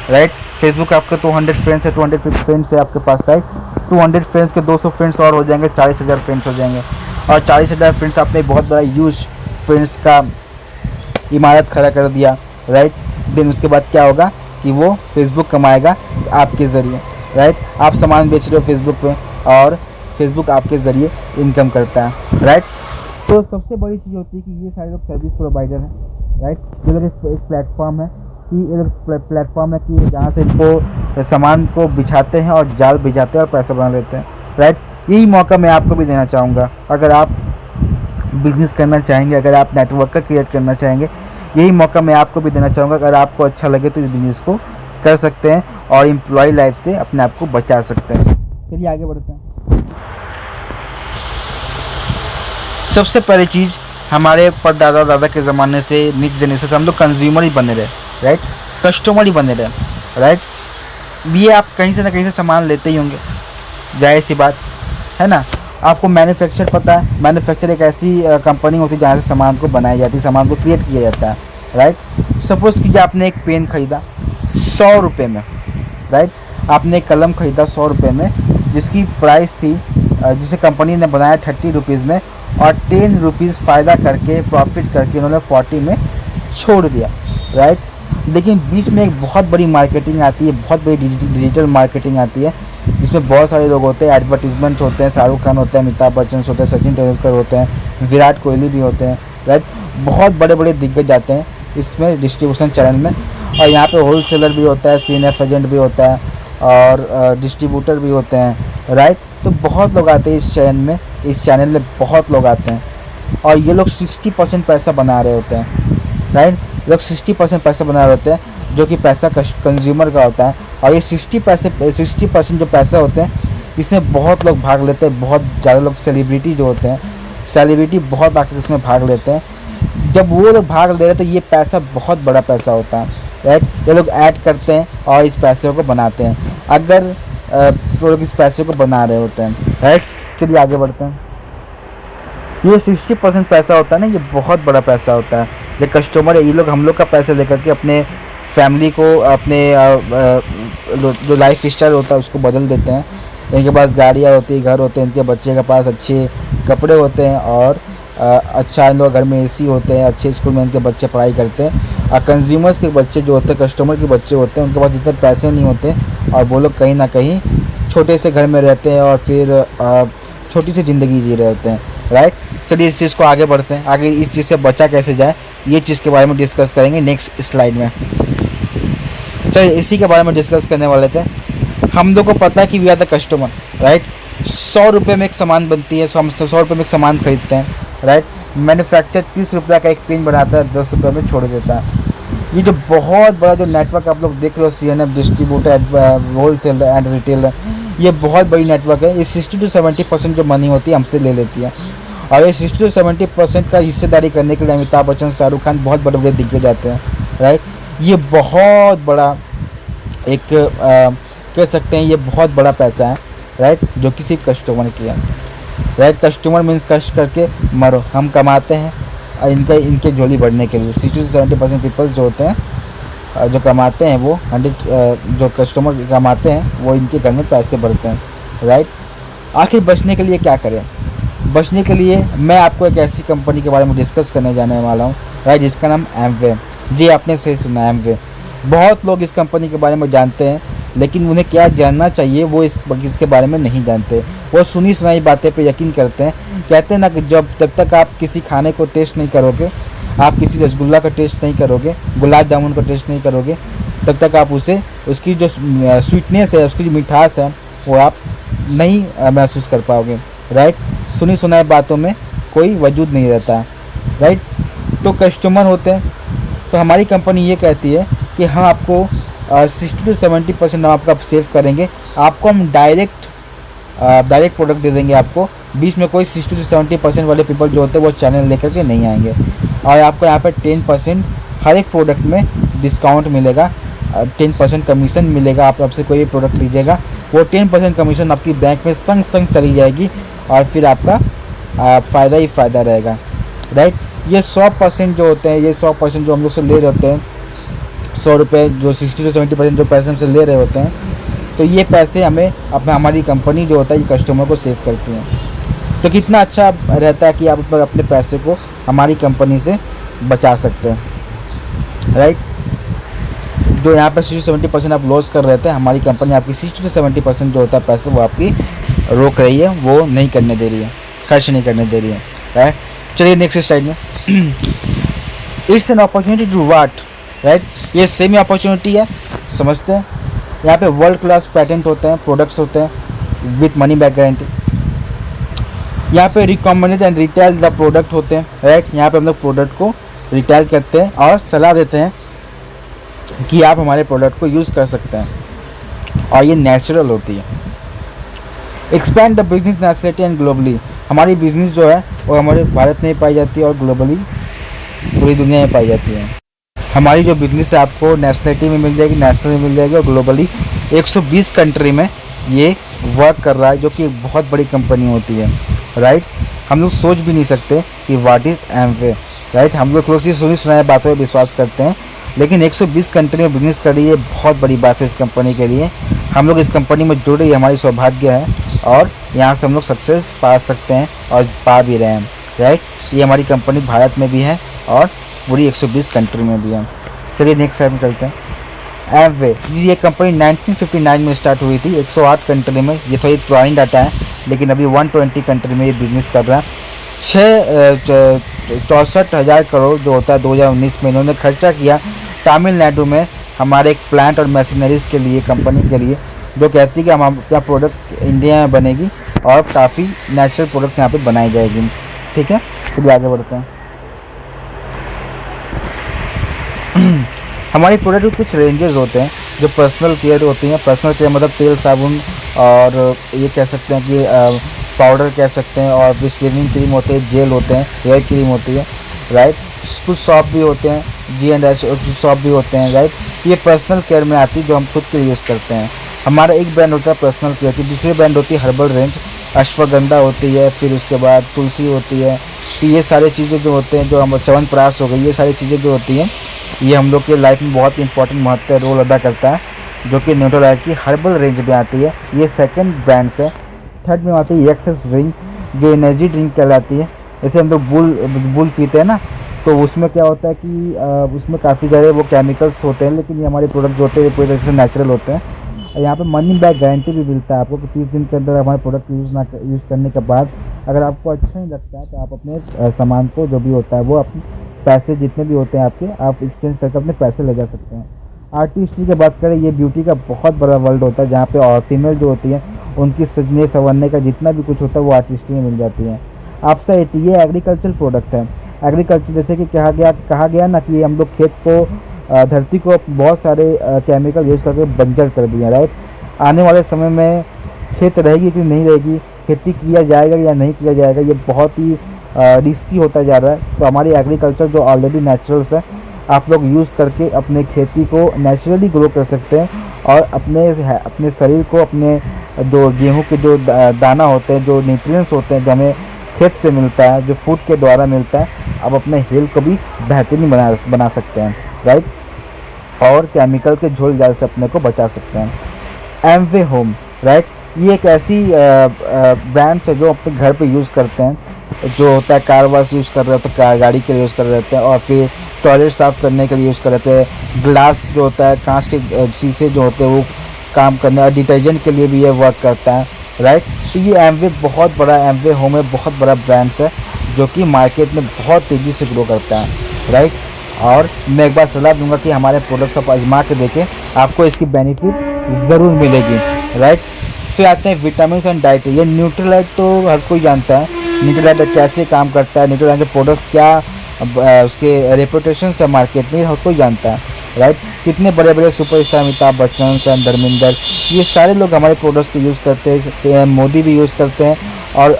right. Facebook आपके 200 फ्रेंड्स है, 250 फ्रेंड्स है आपके पास, राइट। 200 फ्रेंड्स के 200 फ्रेंड्स और हो जाएंगे, 40,000 फ्रेंड्स हो जाएंगे। और 40,000 फ्रेंड्स आपने बहुत बड़ा यूज फ्रेंड्स का इमारत खड़ा कर दिया, राइट। देन उसके बाद क्या होगा कि वो फेसबुक कमाएगा आपके ज़रिए, राइट। आप सामान बेच रहे हो फेसबुक पे और फेसबुक आपके ज़रिए इनकम करता है, राइट। तो सबसे बड़ी चीज़ होती है कि ये सारे लोग सर्विस प्रोवाइडर हैं, राइट। ये लोग एक प्लेटफॉर्म है कि ये लोग प्लेटफॉर्म है कि जहाँ से इनको सामान को बिछाते हैं और जाल बिछाते हैं और पैसा बना लेते हैं, राइट। यही मौका मैं आपको भी देना चाहूँगा। अगर आप बिजनेस करना चाहेंगे, अगर आप नेटवर्कर क्रिएट करना चाहेंगे, यही मौका मैं आपको भी देना चाहूँगा। अगर आपको अच्छा लगे तो इस बिज़नेस को कर सकते हैं और एम्प्लॉय लाइफ से अपने आप को बचा सकते हैं। चलिए आगे बढ़ते हैं। सबसे पहली चीज़, हमारे परदादा दादा के ज़माने से नेक्स्ट जनरेशन से हम लोग कंज्यूमर ही बने रहे, राइट, कस्टमर ही बने रहे, राइट। ये आप कहीं से ना कहीं से सामान लेते ही होंगे, जाहिर सी बात है ना। आपको मैन्युफैक्चर पता है, मैन्युफैक्चर एक ऐसी कंपनी होती है जहाँ से सामान को बनाई जाती है, सामान को क्रिएट किया जाता है, राइट। सपोज़ कीजिए आपने एक पेन ख़रीदा 100 रुपये में, राइट। आपने एक कलम ख़रीदा 100 रुपये में, जिसकी प्राइस थी, जिसे कंपनी ने बनाया 30 रुपीज़ में, और 10 रुपीज़ फ़ायदा करके, प्रॉफिट करके उन्होंने 40 में छोड़ दिया, राइट। लेकिन बीच में एक बहुत बड़ी मार्केटिंग आती है, बहुत बड़ी डिजिटल मार्केटिंग आती है, जिसमें बहुत सारे लोग होते हैं, एडवर्टीजमेंट होते हैं, शाहरुख खान होते हैं, अमिताभ बच्चन होते हैं, सचिन तेंदुलकर होते हैं, विराट कोहली भी होते हैं, राइट। बहुत बड़े बड़े दिग्गज आते हैं इसमें डिस्ट्रीब्यूशन चैनल में। और यहाँ पे होल सेलर भी होता है, सीएनएफ एजेंट भी होता है, और डिस्ट्रीब्यूटर भी होते हैं, राइट। तो बहुत लोग आते हैं इस चैनल में बहुत लोग आते हैं, और ये लोग 60% पैसा बना रहे होते हैं, राइट। लोग 60% पैसा बना रहे होते हैं, जो कि पैसा कंज्यूमर का होता है। और ये 60% जो पैसा होते हैं, इसमें बहुत लोग भाग लेते हैं, बहुत ज़्यादा लोग सेलिब्रिटी जो होते हैं, सेलिब्रिटी बहुत आकर इसमें भाग लेते हैं। जब वो लोग भाग ले रहे हैं तो ये पैसा बहुत बड़ा पैसा होता है, राइट। ये लोग ऐड करते हैं और इस पैसे को बनाते हैं, अगर वो लोग इस पैसे को बना रहे होते हैं, राइट। चलिए आगे बढ़ते हैं। ये 60% पैसा होता है ना, ये बहुत बड़ा पैसा होता है। ये कस्टमर है, ये लोग हम लोग का पैसा लेकर के अपने फैमिली को, अपने जो लाइफ स्टाइल होता है उसको बदल देते हैं। इनके पास गाड़ियाँ होती है, घर होते हैं, इनके बच्चे के पास अच्छे कपड़े होते हैं, और अच्छा इन लोग घर में एसी होते हैं, अच्छे स्कूल में इनके बच्चे पढ़ाई करते हैं। और कंज्यूमर्स के बच्चे जो होते हैं, कस्टमर के बच्चे होते हैं, उनके पास इतने पैसे नहीं होते, और वो लोग कहीं ना कहीं छोटे से घर में रहते हैं और फिर छोटी सी ज़िंदगी जी रहे होते हैं, राइट। चलिए इस चीज़ को आगे बढ़ते हैं। आगे इस चीज़ से बचा कैसे जाए, ये चीज़ के बारे में डिस्कस करेंगे नेक्स्ट स्लाइड में। चलिए इसी के बारे में डिस्कस करने वाले थे। हम लोग को पता है कि we are the customer, right. 100 रुपये में एक सामान बनती है, 100 रुपये में एक सामान खरीदते हैं, राइट। मैन्युफैक्चर 30 रुपये का एक पेन बनाता है, 10 रुपये में छोड़ देता है। ये जो बहुत बड़ा जो नेटवर्क आप लोग देख रहे हो, CNF distributor, wholesale and retailer, ये बहुत बड़ी नेटवर्क है। ये 60 to 70% जो मनी होती है हमसे ले लेती है, और ये 60 to 70% का हिस्सेदारी करने के लिए अमिताभ बच्चन, शाहरुख खान, बहुत बड़े बड़े दिग्गज जाते हैं, राइट। ये बहुत बड़ा एक कह सकते हैं ये बहुत बड़ा पैसा है, राइट, जो कि सिर्फ कस्टमर की है, राइट। कस्टमर मीन्स कष्ट करके मरो, हम कमाते हैं इनके झोली भरने के लिए। 60 to 70% पीपल जो होते हैं, जो कमाते हैं, वो 100 जो कस्टमर कमाते हैं वो इनके घर में पैसे भरते हैं, राइट। आखिर बचने के लिए क्या करें? बचने के लिए मैं आपको एक ऐसी कंपनी के बारे में डिस्कस करने जाने वाला हूँ, राइट, जिसका नाम एमवे। जी आपने सही सुना, एमवे। बहुत लोग इस कंपनी के बारे में जानते हैं, लेकिन उन्हें क्या जानना चाहिए वो इसके बारे में नहीं जानते। वो सुनी सुनाई बातें पे यकीन करते हैं। कहते हैं ना कि जब तक आप किसी खाने को टेस्ट नहीं करोगे, आप किसी रसगुल्ला का टेस्ट नहीं करोगे, गुलाब जामुन का टेस्ट नहीं करोगे, तब तक आप उसकी जो स्वीटनेस है, उसकी जो मिठास है, वो आप नहीं महसूस कर पाओगे, राइट। सुनी सुनाई बातों में कोई वजूद नहीं रहता, राइट। तो कस्टमर होते हैं, तो हमारी कंपनी ये कहती है कि हम आपको 60 to 70% हम आपका सेव करेंगे। आपको हम डायरेक्ट प्रोडक्ट दे देंगे आपको। बीच में कोई 60 to 70% वाले पीपल जो होते हैं वो चैनल लेकर के नहीं आएंगे। और आपको यहाँ पर 10% हर एक प्रोडक्ट में डिस्काउंट मिलेगा, 10% कमीशन मिलेगा। आप आपसे कोई भी प्रोडक्ट लीजिएगा, वो 10% कमीशन आपकी बैंक में संग संग चली जाएगी, और फिर आपका फ़ायदा ही फ़ायदा रहेगा, राइट। ये 100% जो होते हैं, ये 100% जो हम लोग से ले रहे होते हैं, 100 रुपये जो 60 to 70% जो पैसे हमसे ले रहे होते हैं, तो ये पैसे हमें हमारी कंपनी जो होता है ये कस्टमर को सेव करती है। तो कितना अच्छा रहता है कि आप अपने पैसे को हमारी कंपनी से बचा सकते हैं, राइट। जो यहाँ पर 60 to 70% आप लॉस कर रहे थे, हमारी कंपनी आपकी 60 to 70% जो होता है पैसे वो आपकी रोक रही है, वो नहीं करने दे रही है, खर्च नहीं करने दे रही है, राइट। चलिए नेक्स्ट स्लाइड में। It's an opportunity to what, right. ये सेमी अपॉर्चुनिटी है, समझते हैं। यहाँ पे वर्ल्ड क्लास पैटेंट होते हैं, प्रोडक्ट्स होते हैं विथ मनी बैक गारंटी। यहाँ पे recommended and retail the product होते हैं, राइट। यहाँ पे हम लोग प्रोडक्ट को रिटेल करते हैं और सलाह देते हैं कि आप हमारे प्रोडक्ट को यूज़ कर सकते हैं, और ये नेचुरल होती है। Expand the business nationality and globally. हमारी बिजनेस जो है वो हमारे भारत में ही पाई जाती है और ग्लोबली पूरी दुनिया में पाई जाती है। हमारी जो बिजनेस है आपको नेशनलिटी में मिल जाएगी, नेशनल में मिल जाएगी, और ग्लोबली 120 कंट्री में ये वर्क कर रहा है, जो कि एक बहुत बड़ी कंपनी होती है, राइट। हम लोग सोच भी नहीं सकते कि व्हाट इज़ एमवे, राइट। हम लोग थोड़ी सी सुनी सुनाई बातों पर विश्वास करते हैं, लेकिन 120 कंट्री में बिजनेस कर रही है, बहुत बड़ी बात है इस कंपनी के लिए। हम लोग इस कंपनी में जुड़ रही है, हमारी सौभाग्य है, और यहाँ से हम लोग सक्सेस पा सकते हैं और पा भी रहे हैं, राइट। ये हमारी कंपनी भारत में भी है और पूरी 120 कंट्री में भी है। चलिए नेक्स्ट स्लाइड में चलते हैं। एमवे, ये कंपनी 1959 में स्टार्ट हुई थी 108 कंट्री में। ये थोड़ी पुरानी डाटा है, लेकिन अभी 120 कंट्री में ये बिजनेस कर रहा है। 64,000 करोड़ जो होता है 2019 में इन्होंने खर्चा किया तमिलनाडु में हमारे एक प्लांट और मशीनरीज के लिए, कंपनी के लिए, जो कहती है कि हम अपना प्रोडक्ट इंडिया में बनेगी और काफ़ी नेचुरल प्रोडक्ट्स यहाँ पे बनाई जाएगी, ठीक है। चलिए आगे बढ़ते हैं। हमारी प्रोडक्ट में कुछ रेंजेस होते हैं जो पर्सनल केयर होती हैं। पर्सनल केयर मतलब तेल, साबुन, और ये कह सकते हैं कि पाउडर कह सकते हैं, और फिर शेविंग क्रीम होते हैं, जेल होते हैं, हेयर क्रीम होती है, राइट। कुछ शॉप भी होते हैं, G&S शॉप भी होते हैं, राइट। ये पर्सनल केयर में आती है जो हम खुद के लिए यूज़ करते हैं। हमारा एक ब्रांड होता है पर्सनल केयर की, दूसरी ब्रांड होती है हर्बल रेंज, अश्वगंधा होती है, फिर उसके बाद तुलसी होती है। तो ये सारी चीज़ें जो होते हैं, जो हम च्यवनप्राश हो गई, ये सारी चीज़ें जो होती हैं, ये हम लोग के लाइफ में बहुत इंपॉर्टेंट महत्व रोल अदा करता है, जो कि न्यूट्रोलाइट की हर्बल रेंज में आती है। ये सेकंड ब्रांड है। थर्ड में आती है एक्सेस ड्रिंक, जो एनर्जी ड्रिंक कहलाती है। जैसे हम लोग बुल पीते हैं ना, तो उसमें क्या होता है कि उसमें काफ़ी ज़्यादा वो केमिकल्स होते हैं, लेकिन ये हमारे प्रोडक्ट जो होते हैं पूरी तरीके से नेचुरल होते हैं। यहाँ पे मनी बैक गारंटी भी मिलता है आपको कि 30 दिन के अंदर हमारे प्रोडक्ट यूज़ करने के बाद अगर आपको अच्छा नहीं लगता है तो आप अपने सामान को, जो भी होता है वो, अपने पैसे जितने भी होते हैं आपके, आप एक्सचेंज करके अपने पैसे ले जा सकते हैं। आर्टिस्ट्री की बात करें, ये ब्यूटी का बहुत बड़ा वर्ल्ड होता है, जहाँ पे और फीमेल जो होती हैं उनकी सजने संवरने का जितना भी कुछ होता है वो आर्टिस्ट्री में मिल जाती है। आपसे ये एग्रीकल्चर प्रोडक्ट है। एग्रीकल्चर जैसे कि कहा गया ना कि हम लोग खेत को, धरती को बहुत सारे केमिकल यूज़ करके बंजर कर दिया, राइट। आने वाले समय में खेत रहेगी कि नहीं रहेगी, खेती किया जाएगा या नहीं किया जाएगा, ये बहुत ही रिस्की होता जा रहा है। तो हमारी एग्रीकल्चर जो ऑलरेडी नेचुरल्स है, आप लोग यूज़ करके अपने खेती को नेचुरली ग्रो कर सकते हैं, और अपने शरीर को, अपने जो गेहूं के जो दाना होते हैं, जो न्यूट्रिएंट्स होते हैं जो हमें खेत से मिलता है, जो फूड के द्वारा मिलता है, आप अपने हेल्थ को भी बेहतरीन बना सकते हैं, राइट। और केमिकल के झोल जाल से अपने को बचा सकते हैं। एमवे होम, राइट, ये एक ऐसी ब्रांड है जो अपने घर पे यूज़ करते हैं, जो होता है कार वाश यूज़ कर रहे होते हैं, गाड़ी के लिए यूज़ कर रहे होते हैं, और फिर टॉयलेट साफ़ करने के लिए यूज़ कर रहे हैं। ग्लास जो होता है, कांच के शीशे जो होते हैं वो काम करने, और डिटर्जेंट के लिए भी ये वर्क करता है, राइट। तो ये एमवे बहुत बड़ा, एमवे होम है, बहुत बड़ा ब्रांड्स है जो कि मार्केट में बहुत तेज़ी से ग्रो करता है, राइट। और मैं एक बार सलाह दूंगा कि हमारे प्रोडक्ट्स आप आजमा के देखें, आपको इसकी बेनिफिट ज़रूर मिलेगी, राइट। फिर आते हैं विटामिन एंड डाइट। ये न्यूट्रोलाइट तो हर कोई जानता है, न्यूट्रोलाइट कैसे काम करता है, न्यूट्रोलाइट के प्रोडक्ट्स क्या उसके रेपुटेशन है मार्केट में, हर कोई जानता है, राइट। कितने बड़े बड़े सुपरस्टार अमिताभ बच्चन, धर्मेंद्र, ये सारे लोग हमारे प्रोडक्ट्स को यूज़ करते हैं। मोदी भी यूज़ करते हैं, और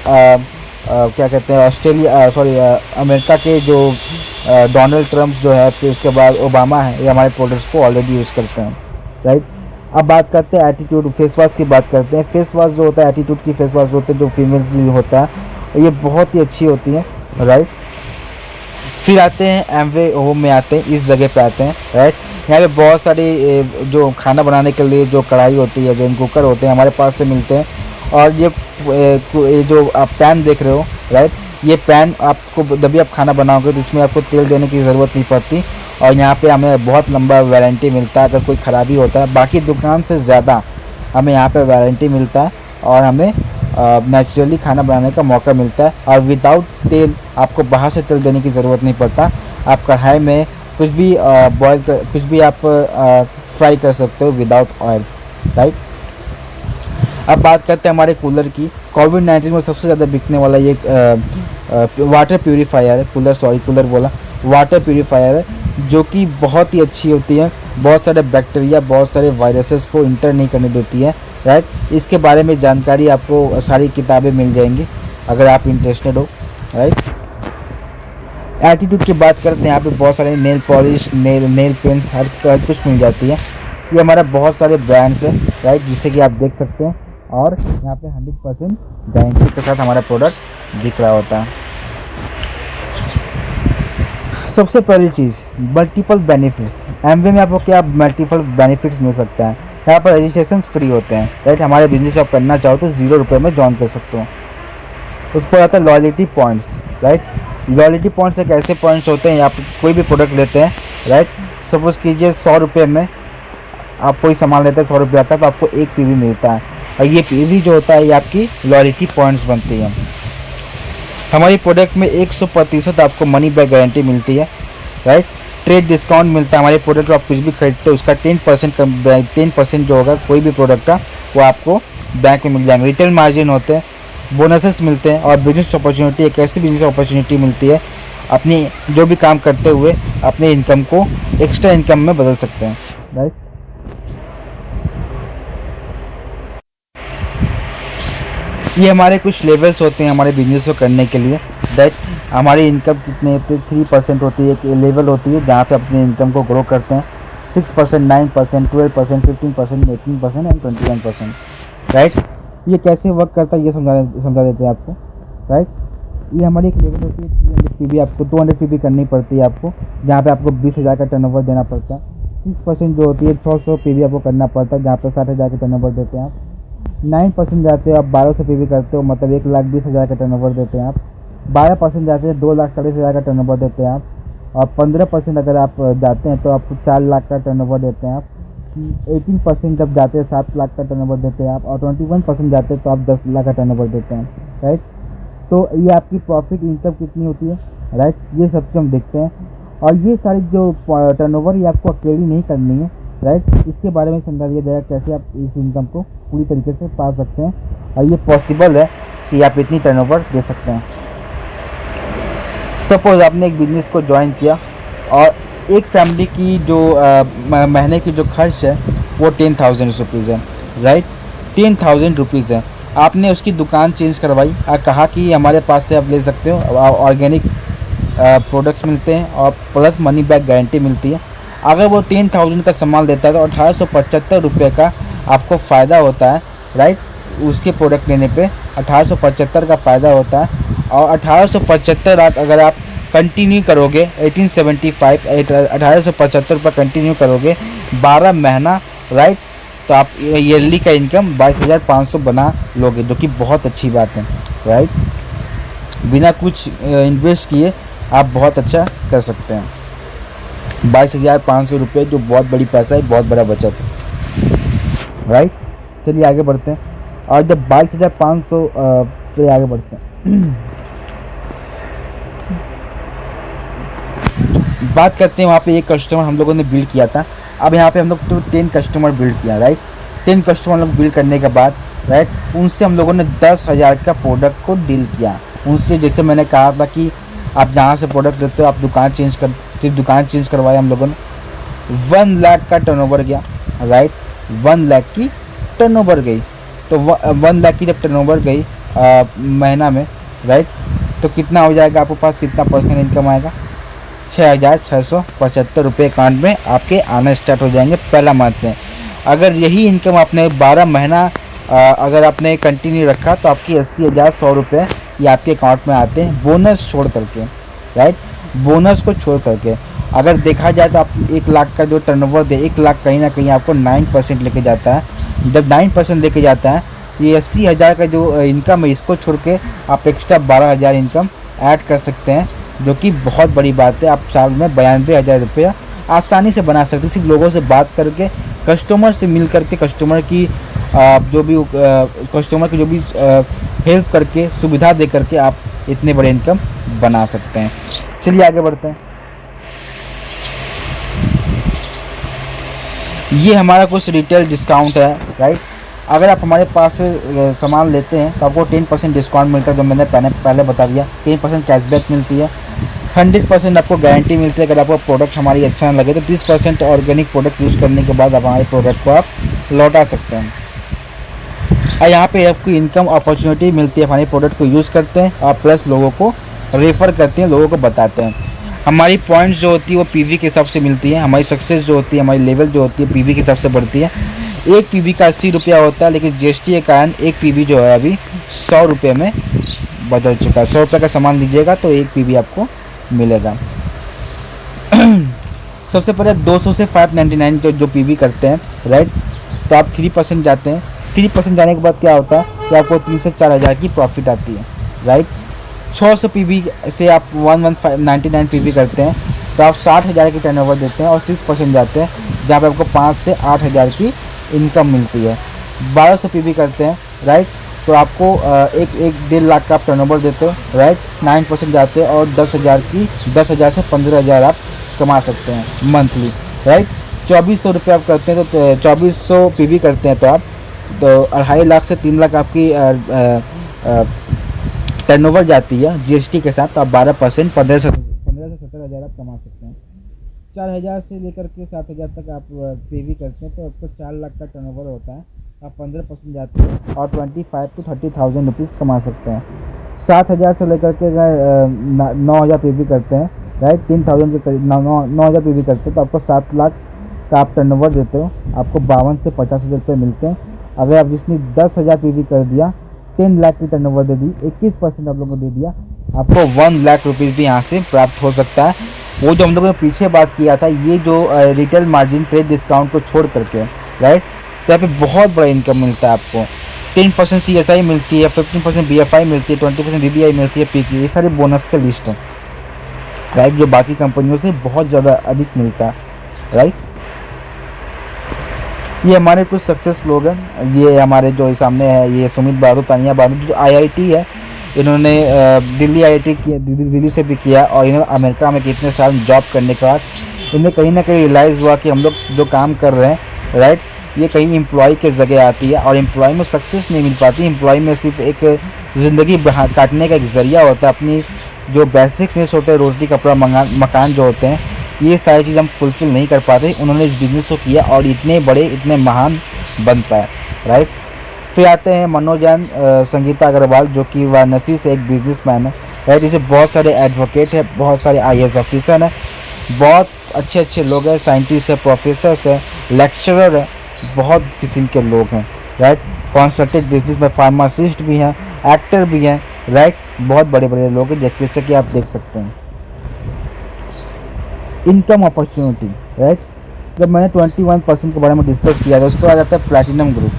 क्या कहते हैं, अमेरिका के जो डोनाल्ड ट्रम्प जो है, फिर उसके बाद ओबामा है, ये हमारे प्रोडक्ट्स को ऑलरेडी यूज़ करते हैं, राइट। अब बात करते हैं एटीट्यूड फेस वॉश की बात करते हैं। फेस वॉश जो होता है, एटीट्यूड की फेस वॉश होते हैं, जो फीमेल के लिए होता है, ये बहुत ही अच्छी होती है, राइट। फिर आते हैं एमवे होम में, आते हैं इस जगह पे आते हैं, राइट। यहाँ पे बहुत सारी जो खाना बनाने के लिए जो कढ़ाई होती है, जो कुकर होते हैं, हमारे पास से मिलते हैं। और ये जो आप पैन देख रहे हो, राइट, ये पैन आपको जब भी आप खाना बनाओगे तो इसमें आपको तेल देने की ज़रूरत नहीं पड़ती, और यहाँ पे हमें बहुत लंबा वारंटी मिलता है अगर कोई ख़राबी होता है। बाकी दुकान से ज़्यादा हमें यहाँ पे वारंटी मिलता है, और हमें नेचुरली खाना बनाने का मौका मिलता है, और विदाउट तेल, आपको बाहर से तेल देने की ज़रूरत नहीं पड़ता। आप कढ़ाई में कुछ भी बॉयल कर, कुछ भी आप फ्राई कर सकते हो विदाउट ऑयल, राइट। अब बात करते हैं हमारे कूलर की। कोविड-19 में सबसे ज़्यादा बिकने वाला ये वाटर प्यूरीफायर है, कूलर बोला, वाटर प्यूरीफायर है, जो कि बहुत ही अच्छी होती है, बहुत सारे बैक्टीरिया, बहुत सारे वायरसेस को इंटर नहीं करने देती है, राइट। इसके बारे में जानकारी आपको सारी किताबें मिल जाएंगी अगर आप इंटरेस्टेड हो, राइट। एटीट्यूड की बात करते हैं, यहाँ पे बहुत सारे नेल पॉलिश, नेल पेंट्स, हर कुछ मिल जाती है। ये हमारा बहुत सारे ब्रांड्स है, राइट, जिससे कि आप देख सकते हैं, और यहाँ पे 100% गारंटी के साथ हमारा प्रोडक्ट दिख रहा होता है। सबसे पहली चीज़, मल्टीपल बेनिफिट्स। एमवे में आपको क्या मल्टीपल बेनिफिट्स मिल सकता है। यहाँ पर रजिस्ट्रेशन फ्री होते हैं, राइट। हमारे बिजनेस आप करना चाहो तो 0 रुपये में ज्वाइन कर सकते हो। उसके बाद आता है loyalty points, right. Loyalty points एक ऐसे पॉइंट्स होते हैं, आप कोई भी प्रोडक्ट लेते हैं, राइट। सपोज कीजिए 100 रुपये में आप कोई सामान लेते हैं, 100 रुपये आता है, तो आपको 1 पीवी मिलता है, और ये पीवी जो होता है ये आपकी लॉयल्टी पॉइंट्स बनती है। हमारी प्रोडक्ट में 100% आपको मनी बैक गारंटी मिलती है, राइट। ट्रेड डिस्काउंट मिलता है। हमारे प्रोडक्ट को आप कुछ भी खरीदते हो उसका 10% जो होगा कोई भी प्रोडक्ट का, वो आपको बैंक में मिल जाएंगे। रिटेल मार्जिन होते हैं, बोनसेस मिलते हैं, और बिजनेस अपॉर्चुनिटी, एक ऐसी बिजनेस अपॉर्चुनिटी मिलती है अपनी जो भी काम करते हुए अपने इनकम को एक्स्ट्रा इनकम में बदल सकते हैं, राइट। ये हमारे कुछ लेवल्स होते हैं हमारे बिजनेस को करने के लिए, राइट। हमारी इनकम कितने 3% होती है, एक लेवल होती है जहाँ पे अपने इनकम को ग्रो करते हैं। 6%, 9%, 12%, 15%, 18% एंड 21%, राइट। ये कैसे वर्क करता है ये समझा देते हैं आपको, राइट। ये हमारी एक लेवल होती है 300 पीवी, आपको 200 पीवी करनी पड़ती है आपको, जहाँ पे आपको 20,000 का टर्नओवर देना पड़ता है। 6% जो होती है 600 पीवी आपको करना पड़ता है, जहाँ पे 60,000 का टर्नओवर देते हैं आप। 9% जाते हो आप 1200 पीवी करते हो, मतलब 1,20,000 का टर्नओवर देते हैं आप। 12% जाते हैं 2,40,000 का टर्नओवर देते हैं आप, और 15% अगर आप जाते हैं तो आपको 4 लाख का टर्नओवर देते हैं आप। 18% जब जाते हैं 7 लाख का टर्नओवर देते हैं आप, और 21% जाते हैं तो आप 10 लाख का टर्नओवर देते हैं, राइट। तो ये आपकी प्रॉफिट इनकम कितनी होती है, राइट, ये सब हम देखते हैं। और ये सारी जो टर्नओवर ये आपको अकेली नहीं करनी है, राइट। इसके बारे में समझा दिया जाएगा कैसे आप इस इनकम को पूरी तरीके से पा सकते हैं, और ये पॉसिबल है कि आप इतनी टर्नओवर दे सकते हैं। सपोज आपने एक बिजनेस को ज्वाइन किया, और एक फैमिली की जो महीने की जो खर्च है वो 10,000 रुपीज़ है, राइट, 10,000 रुपीज़ है। आपने उसकी दुकान चेंज करवाई और कहा कि हमारे पास से आप ले सकते हो, ऑर्गेनिक प्रोडक्ट्स मिलते हैं और प्लस मनी बैक गारंटी मिलती है। अगर वो 10,000 का सामान देता है तो 1,875 रुपये का आपको फ़ायदा होता है, राइट। उसके प्रोडक्ट लेने पे 1,875 का फ़ायदा होता है, और 1,875 अगर आप कंटिन्यू करोगे 1,875 रुपये कंटिन्यू करोगे 12 महीना, राइट, तो आप ईयरली का इनकम 22,500 बना लोगे, जो कि बहुत अच्छी बात है, राइट। बिना कुछ इन्वेस्ट किए आप बहुत अच्छा कर सकते हैं। 22,500 रुपये जो बहुत बड़ी पैसा है, बहुत बड़ा बचत है, राइट। चलिए आगे बढ़ते हैं, और जब 22,500 चलिए आगे बढ़ते हैं। बात करते हैं वहाँ पे एक कस्टमर हम लोगों ने बिल्ड किया था। अब यहाँ पे हम लोग तो 10 कस्टमर बिल्ड किया, राइट। 10 कस्टमर लोग बिल्ड करने के बाद, राइट, उनसे हम लोगों ने 10,000 का प्रोडक्ट को डील किया उनसे। जैसे मैंने कहा था कि आप जहाँ से प्रोडक्ट लेते हो आप दुकान चेंज करवाया हम लोगों ने। 1 लाख का टर्नओवर गया, राइट, 1 लाख की टर्नओवर गई। तो 1 लाख की जब टर्नओवर गई महीना में, राइट, तो कितना हो जाएगा आपके पास, कितना पर्सनल इनकम आएगा, 6,675 रुपये अकाउंट में आपके आना स्टार्ट हो जाएंगे पहला मंथ में। अगर यही इनकम आपने 12 महीना अगर आपने कंटिन्यू रखा तो आपकी 80,100 रुपये ये आपके अकाउंट में आते हैं, बोनस छोड़ करके, राइट, बोनस को छोड़ करके। अगर देखा जाए तो आप 1 लाख का जो टर्नओवर दे, 1 लाख कहीं ना कहीं आपको 9% लेके जाता है। जब 9% लेके जाता है तो ये 80,000 का जो इनकम है इसको छोड़ के आप एक्स्ट्रा 12,000 इनकम ऐड कर सकते हैं, जो कि बहुत बड़ी बात है। आप साल में 92,000 रुपया आसानी से बना सकते हैं, सिर्फ लोगों से बात करके, कस्टमर से मिल करके, कस्टमर की जो भी हेल्प करके, सुविधा दे करके आप इतने बड़े इनकम बना सकते हैं। चलिए आगे बढ़ते हैं। ये हमारा कुछ रिटेल डिस्काउंट है, राइट। अगर आप हमारे पास से सामान लेते हैं तो आपको 10% डिस्काउंट मिलता है, जो मैंने पहले बता दिया। 10% कैशबैक मिलती है, 100% आपको गारंटी मिलती है। अगर आपको प्रोडक्ट हमारी अच्छा ना लगे तो 30% ऑर्गेनिक प्रोडक्ट यूज़ करने के बाद आप हमारे प्रोडक्ट को आप लौटा सकते हैं। और यहाँ पे आपको इनकम अपॉर्चुनिटी मिलती है, हमारे प्रोडक्ट को यूज़ करते हैं और प्लस लोगों को रेफ़र करते हैं, लोगों को बताते हैं। हमारी पॉइंट्स जो होती है वो पीवी के हिसाब से मिलती है। हमारी सक्सेस जो होती है, हमारी लेवल जो होती है पीवी के हिसाब से बढ़ती है। एक पीवी का 80 रुपया होता है, लेकिन जीएसटी के कारण एक पीवी जो है अभी 100 रुपये में बदल चुका है। 100 रुपये का सामान लीजिएगा तो एक पीवी आपको मिलेगा। सबसे पहले 200 से 599 जो पीवी करते हैं, राइट, तो आप 3% जाते हैं। 3% जाने के बाद क्या होता है कि आपको 3 से 4 हज़ार की प्रॉफिट आती है, राइट। 600 पीवी से आप 1199 पीवी करते हैं तो आप 60,000 की टर्नओवर देते हैं और 6% जाते हैं, जहाँ पे आपको 5 से 8 हज़ार की इनकम मिलती है। 1200 पीवी करते हैं, राइट, तो आपको 1.5 लाख का आप टर्नओवर देते हो, राइट। 9% जाते हैं और 10,000 से 15,000 आप कमा सकते हैं मंथली, राइट। 2400 रुपये आप करते हैं तो 2400 पीवी करते हैं तो आप 2.5 लाख से 3 लाख आपकी टर्नओवर जाती है जीएसटी के साथ। तो आप 12% 15 से 17 हज़ार आप कमा सकते हैं। 4,000 से लेकर के 7,000 तक आप पीवी करते हैं तो आपको 4 लाख का टर्नओवर होता है। आप 15% जाते हैं और 25 to 30,000 रुपीज़ कमा सकते हैं। 7,000 से लेकर के अगर 9,000 पीवी करते हैं, राइट, 3,000 के करीब 9,000 पीवी करते हैं तो आपको 7 लाख का आप टर्नओवर देते हो, आपको 52 से 50 हज़ार रुपये मिलते हैं। अगर आप जिसने 10,000 पीवी कर दिया, 10 लाख की टर्नओवर दे दी, 21% आप लोगों को दे दिया, आपको 1 लाख रुपीज़ भी यहाँ से प्राप्त हो सकता है। वो जो हम लोगों ने पीछे बात किया था, ये जो रिटेल मार्जिन ट्रेड डिस्काउंट को छोड़ करके, राइट, तो यहाँ पे बहुत बड़ा इनकम मिलता है आपको। 10% CSI मिलती है, 15% BFI मिलती है, 20% BBI मिलती है, PK, ये सारे बोनस का लिस्ट है, राइट, जो बाकी कंपनियों से बहुत ज़्यादा अधिक मिलता है, राइट। ये हमारे कुछ सक्सेस लोग हैं। ये हमारे जो सामने है, ये सुमित बारू, तानिया बारू, जो IIT है, इन्होंने दिल्ली IIT किया, दिल्ली से भी किया, और इन्होंने अमेरिका में कितने साल जॉब करने के बाद इन्हें कहीं ना कहीं रियलाइज़ हुआ कि हम लोग जो काम कर रहे हैं, राइट, ये कहीं एम्प्लॉय के जगह आती है और एम्प्लॉय में सक्सेस नहीं मिल पाती। एम्प्लॉय में सिर्फ एक ज़िंदगी काटने का एक ज़रिया होता है। अपनी जो बेसिक नीड्स होते हैं, रोटी कपड़ा मकान जो होते हैं, ये सारी चीज़ हम फुलफिल नहीं कर पाते। उन्होंने इस बिज़नेस को किया और इतने बड़े, इतने महान बन पाए, राइट। फिर आते हैं मनोजन संगीता अग्रवाल, जो कि वाराणसी से एक बिजनेसमैन है, राइट। जैसे बहुत सारे एडवोकेट हैं, बहुत सारे IAS ऑफिसर हैं, बहुत अच्छे अच्छे लोग हैं, साइंटिस्ट है, प्रोफेसर्स है, लेक्चरर है, बहुत किस्म के लोग हैं, राइट। कॉन्सल्टेंट बिजनेस में फार्मासिस्ट भी हैं, एक्टर भी हैं, राइट। बहुत बड़े बड़े लोग हैं, जैसे कि आप देख सकते हैं। Income opportunity, right. जब मैंने 21% के बारे में डिस्कस किया था, उसके बाद आता है प्लैटिनम ग्रुप।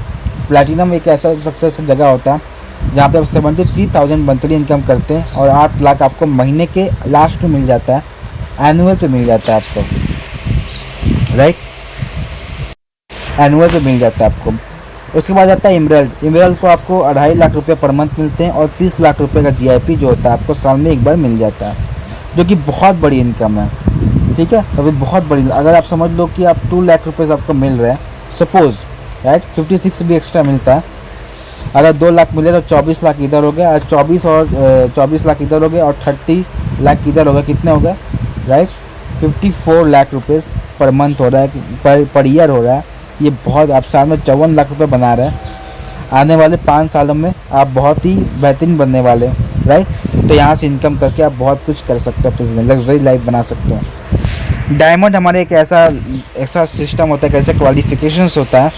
प्लैटिनम एक ऐसा सक्सेस का जगह होता है जहाँ पे आप 73,000 मंथली इनकम करते हैं और 8 लाख आपको महीने के लास्ट में मिल जाता है, एनुअल पे मिल जाता है आपको, राइट, एनुअल पे मिल जाता है आपको। उसके बाद आता है इमरल्ड। इमरल्ड को आपको 2.5 लाख रुपये पर मंथ मिलते हैं और 30 लाख रुपये का GIP जो होता है आपको साल में एक बार मिल जाता है, जो कि बहुत बड़ी इनकम है, ठीक है। अभी बहुत बड़ी, अगर आप समझ लो कि आप 2 लाख रुपये आपको मिल रहे हैं सपोज, राइट, 56 भी एक्स्ट्रा मिलता है। अगर 2 लाख मिले तो 24 लाख इधर हो गया, और 24 लाख इधर हो गए और 30 लाख इधर हो गए, कितने हो गए, राइट, 54 लाख रुपये पर मंथ हो रहा है, पर ईयर हो रहा है। ये बहुत, आप साल में 54 लाख रुपये बना रहे हैं। आने वाले 5 सालों में आप बहुत ही बेहतरीन बनने वाले हैं, राइट। तो यहाँ से इनकम करके आप बहुत कुछ कर सकते हो, अपनी लग्जरी लाइफ बना सकते हो। डायमंड हमारे एक ऐसा सिस्टम होता है, कैसे क्वालिफिकेशंस होता है,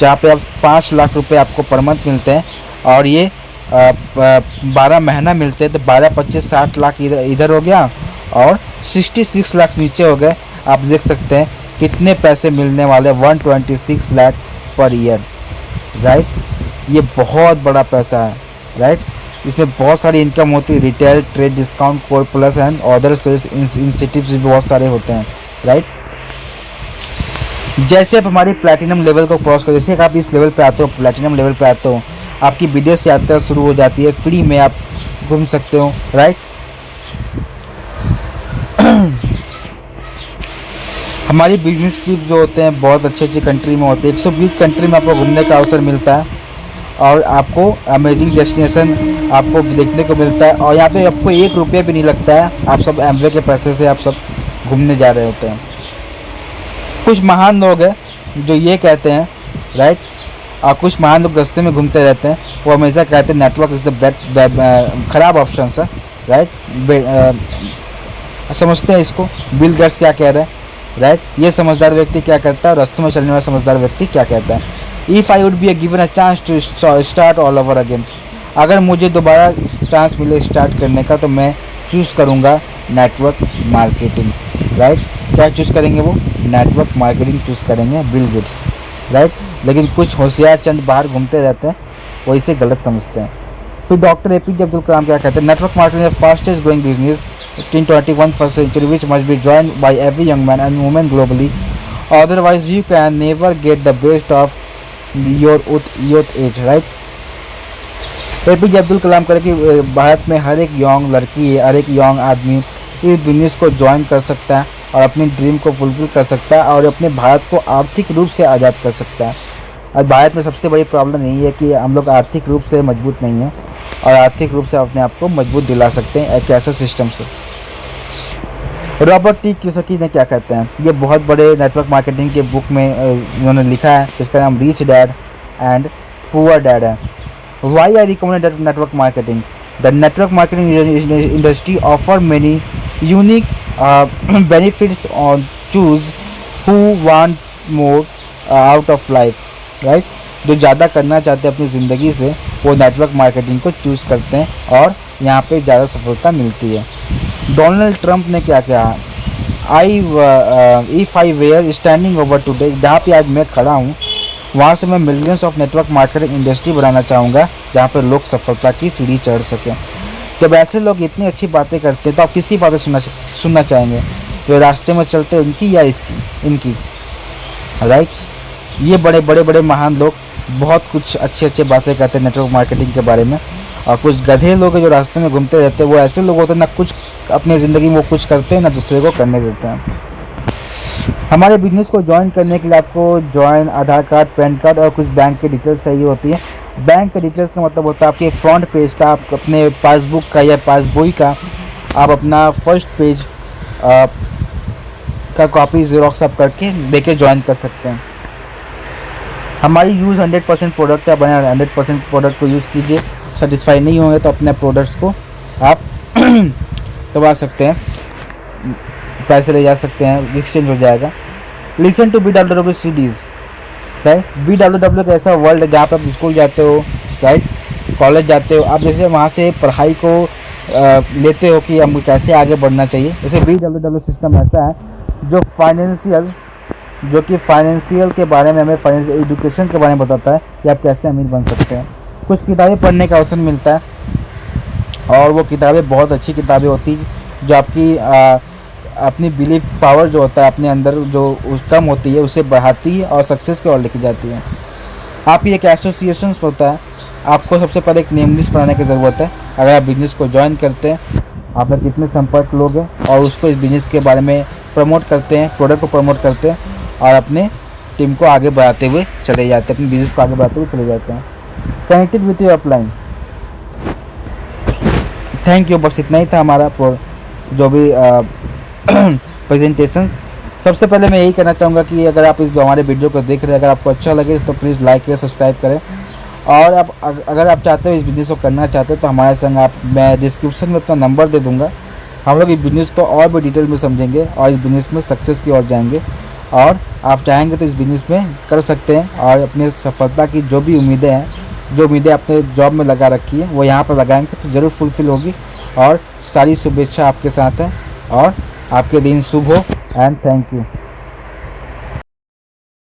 जहाँ पे आप 5 लाख रुपए आपको पर मंथ मिलते हैं और ये 12 महीना मिलते हैं, तो 12, 25, 60 लाख इधर हो गया और 66 लाख नीचे हो गए। आप देख सकते हैं कितने पैसे मिलने वाले, 126 लाख पर ईयर, राइट। ये बहुत बड़ा पैसा है, राइट। इसमें बहुत सारी इनकम होती है, retail, trade discount, core plus and other sales incentives भी बहुत सारे होते हैं, राइट। जैसे आप हमारी प्लैटिनम लेवल को क्रॉस कर, जैसे आप इस लेवल पे आते हो, प्लैटिनम लेवल पे आते हो, आपकी विदेश यात्रा शुरू हो जाती है, फ्री में आप घूम सकते हो, राइट। हमारी बिजनेस ट्रिप जो होते हैं बहुत अच्छी अच्छी कंट्री में होते हैं। 120 कंट्री में आपको घूमने का अवसर मिलता है और आपको अमेजिंग डेस्टिनेशन आपको देखने को मिलता है, और यहाँ पे आपको 1 रुपया भी नहीं लगता है। आप सब एमवे के पैसे से आप सब घूमने जा रहे होते हैं। कुछ महान लोग हैं जो ये कहते हैं, राइट, और कुछ महान लोग रास्ते में घूमते रहते हैं, वो हमेशा कहते हैं नेटवर्क इज़ द बेस्ट, ख़राब ऑप्शन है, राइट। समझते हैं इसको, बिल गेट्स क्या कह रहे हैं, राइट। ये समझदार व्यक्ति क्या करता है, रास्तों में चलने वाला समझदार व्यक्ति क्या कहता है। If I would be given a chance to start all over again, अगर मुझे दोबारा चांस मिले स्टार्ट करने का तो मैं चूज़ करूँगा नेटवर्क मार्केटिंग, राइट। क्या चूज़ करेंगे वो? नेटवर्क मार्केटिंग चूज़ करेंगे बिल गेट्स, राइट। लेकिन कुछ होशियार चंद बाहर घूमते रहते हैं, वो इसे गलत समझते हैं। फिर डॉक्टर एपीजे अब्दुल कलाम क्या कहते हैं, network marketing is the fastest growing business in 21st century which must be joined by every young man and woman globally, otherwise you can never get the best of your youth age, right। APJ Abdul Kalam कह रहे कि भारत में हर एक young लड़की, हर एक young आदमी इस business को ज्वाइन कर सकता है और अपनी ड्रीम को फुलफिल कर सकता है और अपने भारत को आर्थिक रूप से आज़ाद कर सकता है। और भारत में सबसे बड़ी प्रॉब्लम यही है कि हम लोग आर्थिक रूप से मजबूत नहीं हैं और आर्थिक रूप से अपने आप को मजबूत दिला सकते हैं एक ऐसे सिस्टम से। रॉबर्ट टी कियोसाकी ने क्या कहते हैं, ये बहुत बड़े नेटवर्क मार्केटिंग के बुक में उन्होंने लिखा है, जिसका नाम rich dad and poor dad है। Why I recommend network marketing, the network marketing industry offer many unique benefits on choose who want more out of life, right. जो ज़्यादा करना चाहते हैं अपनी ज़िंदगी से वो नेटवर्क मार्केटिंग को चूज़ करते हैं और यहाँ पे ज़्यादा सफलता मिलती है। डोनाल्ड ट्रंप ने क्या कहा, if I were standing over today, जहाँ पे आज मैं खड़ा हूँ वहाँ से मैं millions of network marketing industry बनाना चाहूँगा जहाँ पर लोग सफलता की सीढ़ी चढ़ सकें। जब ऐसे लोग इतनी अच्छी बातें करते हैं तो आप किसकी बातें सुनना चाहेंगे, जो रास्ते में चलते हैं उनकी या इनकी, राइट। ये बड़े महान लोग बहुत कुछ अच्छे बातें कहते हैं नेटवर्क मार्केटिंग के बारे में, और कुछ गधे लोग जो रास्ते में घूमते रहते हैं वो ऐसे लोग होते हैं ना कुछ अपनी ज़िंदगी में वो कुछ करते हैं ना दूसरे को करने देते हैं। हमारे बिजनेस को ज्वाइन करने के लिए आपको ज्वाइन आधार कार्ड, पैन कार्ड और कुछ बैंक की डिटेल्स चाहिए होती है। बैंक के डिटेल्स का मतलब होता है आपके फ्रंट पेज का, आप अपने पासबुक का या पासबोई का आप अपना फर्स्ट पेज का कॉपी ज़ेरॉक्स आप करके देके ज्वाइन कर सकते हैं। हमारी यूज़ 100% प्रोडक्ट है, बने 100% प्रोडक्ट को यूज़ कीजिए। सेटिस्फाई नहीं होंगे तो अपने प्रोडक्ट्स को आप दबा सकते हैं, पैसे ले जा सकते हैं, एक्सचेंज हो जाएगा। Listen to BWW series, right. BWW का ऐसा वर्ल्ड है जहाँ पर आप स्कूल जाते हो, राइट, कॉलेज जाते हो, आप जैसे वहाँ से पढ़ाई को लेते हो कि हमको कैसे आगे बढ़ना चाहिए। जैसे BWW सिस्टम ऐसा है जो कि फाइनेंशियल के बारे में, हमें फाइनेंशियल एजुकेशन के बारे में बताता है कि आप कैसे अमीर बन सकते हैं। कुछ किताबें पढ़ने का अवसर मिलता है और वो किताबें बहुत अच्छी किताबें होती हैं जो आपकी अपनी बिलीफ पावर जो होता है अपने अंदर जो कम होती है उसे बढ़ाती है और सक्सेस की ओर लेके जाती है। आप ये एक एसोसिएशन होता है, आपको सबसे पहले एक नेम लिस्ट बनाने की ज़रूरत है। अगर आप बिज़नेस को ज्वाइन करते हैं, आप में कितने संपर्क लोग हैं और उसको इस बिज़नेस के बारे में प्रमोट करते हैं, प्रोडक्ट को प्रमोट करते हैं और अपने टीम को आगे बढ़ाते हुए चले जाते हैं, अपने बिजनेस को आगे बढ़ाते हुए चले जाते हैं। Connected with your upline. Thank you, बस इतना ही था हमारा जो भी प्रेजेंटेशन। सबसे पहले मैं यही कहना चाहूँगा कि अगर आप इस हमारे वीडियो को देख रहे हैं, अगर आपको अच्छा लगे तो प्लीज़ लाइक करें, सब्सक्राइब करें। और आप अगर आप चाहते हो इस बिज़नेस को करना चाहते हो तो हमारे संग मैं डिस्क्रिप्शन में अपना नंबर दे दूँगा। हम लोग इस बिज़नेस को और भी डिटेल में समझेंगे और इस बिज़नेस में सक्सेस की ओर जाएंगे। और आप चाहेंगे तो इस बिज़नेस में कर सकते हैं और अपनी सफलता की जो भी उम्मीदें हैं, जो उम्मीदें आपने जॉब में लगा रखी है वो यहाँ पर लगाएंगे तो ज़रूर फुलफ़िल होगी। और सारी शुभेच्छा आपके साथ है और आपके दिन शुभ हो एंड थैंक यू।